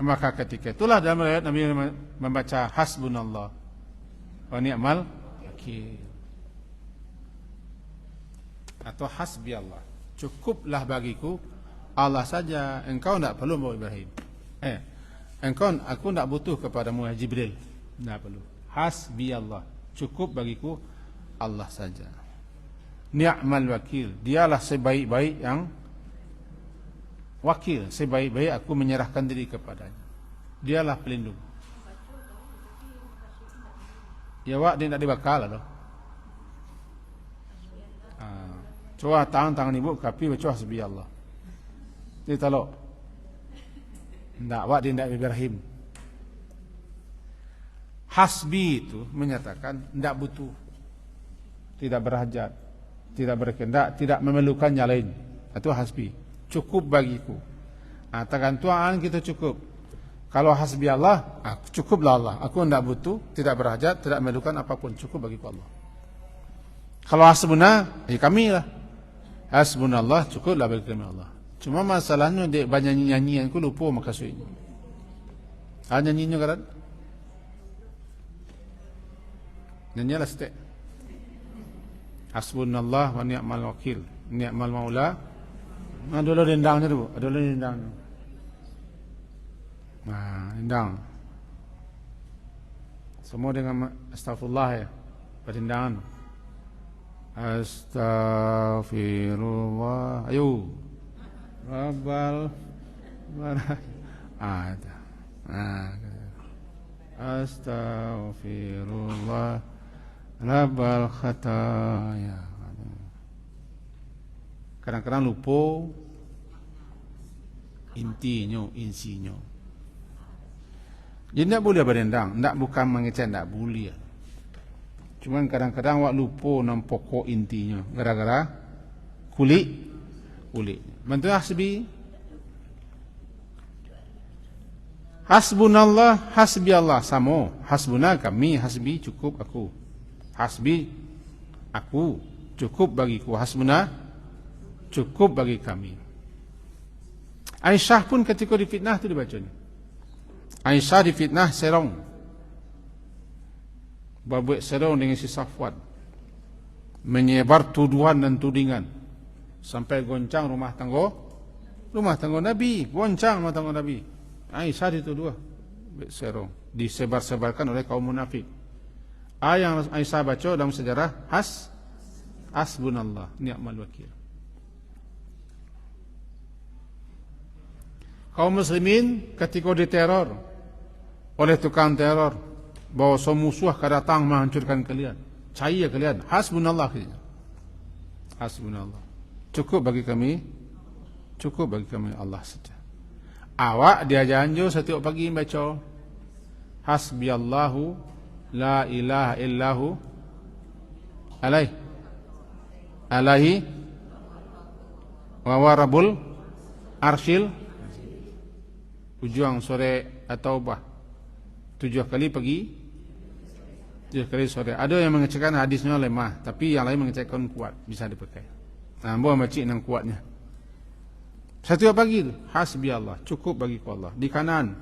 Maka ketika itulah dalam ayat Nabi membaca hasbunallah wa ni'mal wakil, atau hasbi Allah, cukuplah bagiku Allah saja, engkau tidak perlu bawa Ibrahim. Aku tidak butuh kepadamu ya Jibril. Tidak perlu. Hasbi Allah. Cukup bagiku Allah saja. Ni'mal wakil. Dialah sebaik-baik yang wakil. Sebaik-baik aku menyerahkan diri kepadanya. Dialah pelindung. Ya wak dia tak dibakal lah. Coba tangan ibu kapi baca hasbi Allah. Dia talok. Tak wak dia tak Ibrahim. Hasbi itu menyatakan tidak butuh, tidak berhajat, tidak berkehendak, tidak memerlukan yang lain. Itu hasbi. Cukup bagiku. Tergantung kita cukup. Kalau hasbi Allah, cukuplah Allah. Aku tidak butuh, tidak berhajat, tidak memerlukan apapun. Cukup bagiku Allah. Kalau hasbuna, kami lah. Hasbunallah, cukuplah bagi kami Allah. Cuma masalahnya dia banyak nyanyian ku lupa maksudnya. Nyanyinya kan? Nyanyilah setiap. Hasbunallah wa ni'mal wakil, ni'mal maula. Dulu dendangnya tu, dulu dendangnya. Dendang. Semua dengan astagfirullah ya, perdendangan. Astaghfirullah. Ayo. Rabbal Astaghfirullah Rabbal khataya. Kadang-kadang lupa insinya. Jadi tak boleh berdendang. Tak bukan mengecek, tak boleh. Cuma kadang-kadang awak lupa nam pokok intinya. Gara-gara kulit. Bantu hasbi. Hasbunallah, hasbi Allah. Sama. Hasbuna kami, hasbi cukup aku. Hasbi aku, cukup bagiku. Hasbuna cukup bagi kami. Aisyah pun ketika difitnah tu dibaca ni. Aisyah difitnah serong. Berbuat serong dengan si Safwan. Menyebar tuduhan dan tudingan. Sampai goncang rumah tangga Nabi. Goncang rumah tangga Nabi. Aisyah dituduh serong. Disebar-sebarkan oleh kaum munafik. Yang Aisyah baca dalam sejarah Hasbunallah ni'mal wakil. Kaum muslimin ketika diteror oleh tukang teror, bahawa musuh akan datang menghancurkan kalian, cahaya kalian, hasbunallah. Hasbunallah, cukup bagi kami Allah saja. Awak dia janji setiap pagi baca hasbiyallahu la ilaha illahu alaihi wa rabbul arsyil. Ujung sore at-taubah 7 kali pagi, 7 kali sore. Ada yang mengecekkan hadisnya lemah, tapi yang lain mengecekkan kuat, bisa dipakai. Buat macik yang kuatnya. Setiap pagi itu hasbi Allah, cukup bagiku Allah. Di kanan.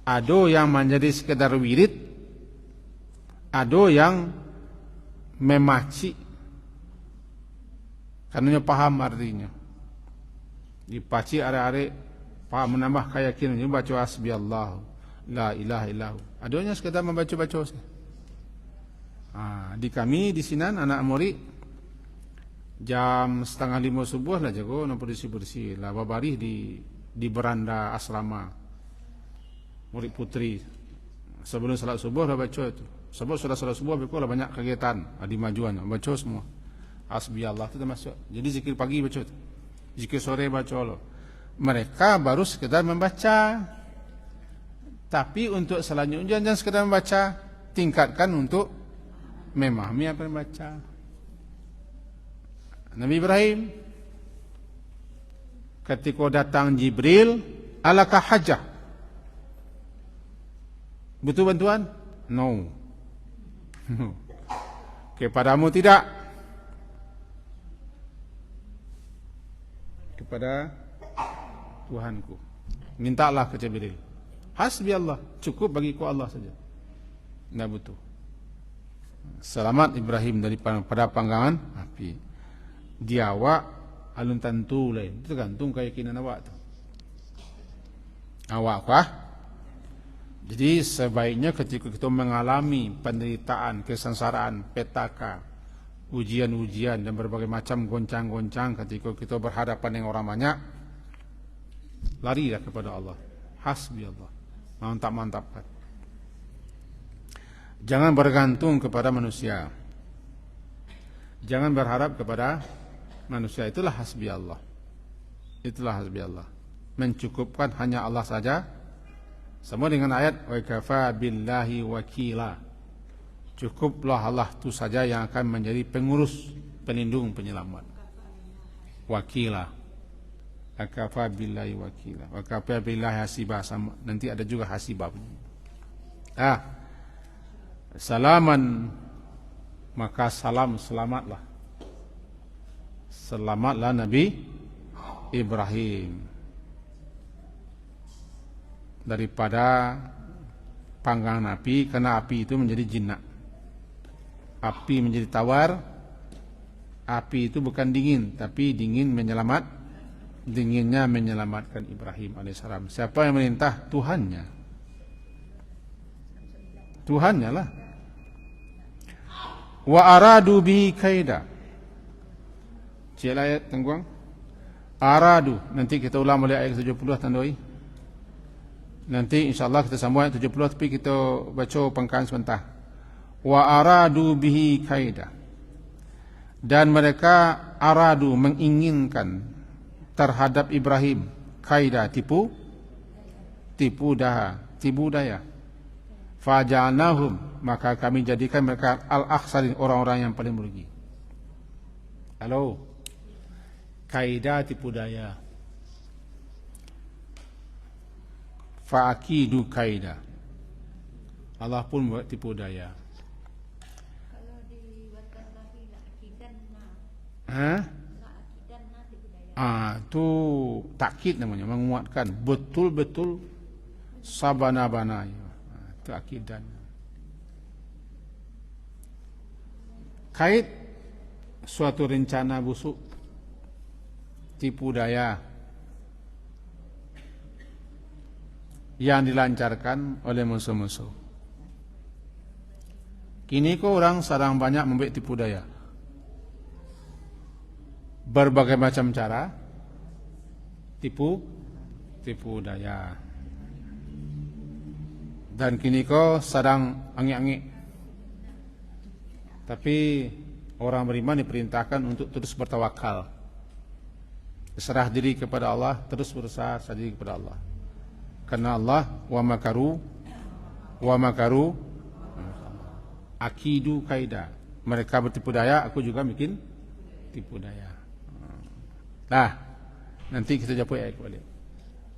Ada yang menjadi sekedar wirid, ada yang memaci karena paham artinya. Dipaci are-are paham, menambah keyakinan. Ini baca hasbi Allah la ilaha illahu. Adanya sekedar membaca-baca saja. Di kami di Sinan anak murid jam 4:30 subuh lah jago nak bersih-bersih lah babarih di beranda asrama murid putri. Sebelum salat subuh dah baca itu. Sebab sudah salat subuh betul lah banyak kegiatan di majuan baca semua. Hasbi Allah itu termasuk. Jadi zikir pagi baca itu. Zikir sore baca Allah. Mereka baru sekedar membaca. Tapi untuk selanjutnya jangan sekedar membaca, tingkatkan untuk memahami apa yang membaca. Nabi Ibrahim ketika datang Jibril, alakah hajah? Butuh bantuan? No. Kepadamu tidak. Kepada Tuhanku. Mintalah ke Jibril. Hasbi Allah, cukup bagiku Allah saja. Tidak butuh. Selamat Ibrahim daripada panggangan api. Dia awak alun tentu lain. Itu tergantung keyakinan awak tu. Awak kah? Jadi sebaiknya ketika kita mengalami penderitaan, kesengsaraan, petaka, ujian-ujian dan berbagai macam goncang-goncang, ketika kita berhadapan dengan orang banyak, larilah kepada Allah. Hasbi Allah. Mantap-mantapkan. Jangan bergantung kepada manusia. Jangan berharap kepada manusia. Itulah hasbi Allah. Itulah hasbi Allah. Mencukupkan hanya Allah saja. Sama dengan ayat wa kafa billahi wakila. Cukuplah Allah itu saja yang akan menjadi pengurus, pelindung, penyelamat. Wakila. Wa kafa billahi wakila. Wa kafa billahi hasiba. Sama. Nanti ada juga hasibah. Salaman, maka salam, selamatlah. Selamatlah Nabi Ibrahim daripada panggangan api, karena api itu menjadi jinak. Api menjadi tawar. Api itu bukan dingin, tapi dinginnya menyelamatkan Ibrahim alaihissalam. Siapa yang merintah? Tuhannya. Tuhannya lah. Wa aradu bi kaida. Cik ayat tengguang. Aradu. Nanti kita ulang balik ayat 70 tandoi. Nanti insyaAllah kita sambung ayat 70, tapi kita baca pangkaan sebentar. Wa aradu bihi kaida. Dan mereka aradu, menginginkan terhadap Ibrahim kaida, tipu daya. Faja'alnahum, maka kami jadikan mereka al-akhsarin, orang-orang yang paling merugi. Halo. Kaida, tipu daya. Fa'akidu kaida. Allah pun buat tipu daya. Kalau dibuatkan lagi nak akidan nak. Nak akidan nak tipu daya. Tu takkid namanya, menguatkan betul-betul sabana-bana. Itu akidan. Kait suatu rencana busuk, tipu daya yang dilancarkan oleh musuh-musuh. Kini kau orang sedang banyak membuat tipu daya. Berbagai macam cara tipu daya. Dan kini kau sedang angik-angik. Tapi orang beriman diperintahkan untuk terus bertawakal. Serah diri kepada Allah, terus berusaha diri kepada Allah. Karena Allah wa makaru akidu kaida. Mereka bertipu daya, aku juga bikin tipu daya. Nah, nanti kita jawab ayat balik.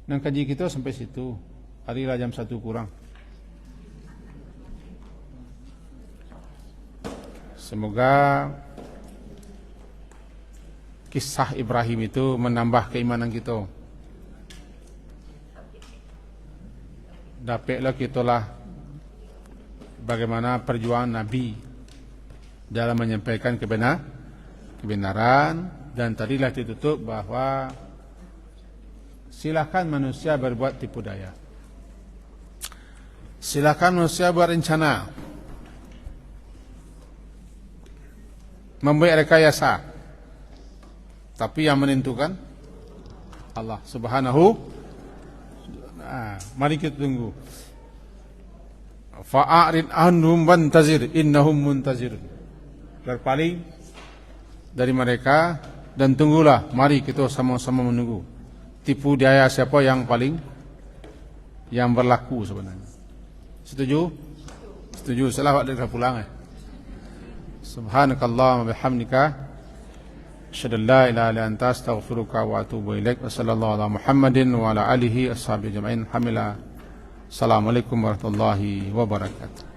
Dan kaji kita sampai situ. Hari lah jam 1 kurang. Semoga kisah Ibrahim itu menambah keimanan kita. Dapatlah kitalah bagaimana perjuangan Nabi dalam menyampaikan kebenaran, dan tadilah ditutup bahwa silakan manusia berbuat tipu daya. Silakan manusia buat rencana, membuat rekayasa, tapi yang menentukan Allah Subhanahu. Mari kita tunggu. Fa'arid anhum wantazir innahum muntazir. Berpaling dari mereka dan tunggulah. Mari kita sama-sama menunggu. Tipu daya siapa yang berlaku sebenarnya. Setuju? Setuju. Salah waktu kita pulang. Subhanakallahumma bihamdika asyhadu an la ilaha illa anta astaghfiruka wa atubu ilaik. Wassallallahu ala Muhammadin wa ala alihi ashabihi ajma'in. Alhamdulillah. Assalamualaikum warahmatullahi wabarakatuh.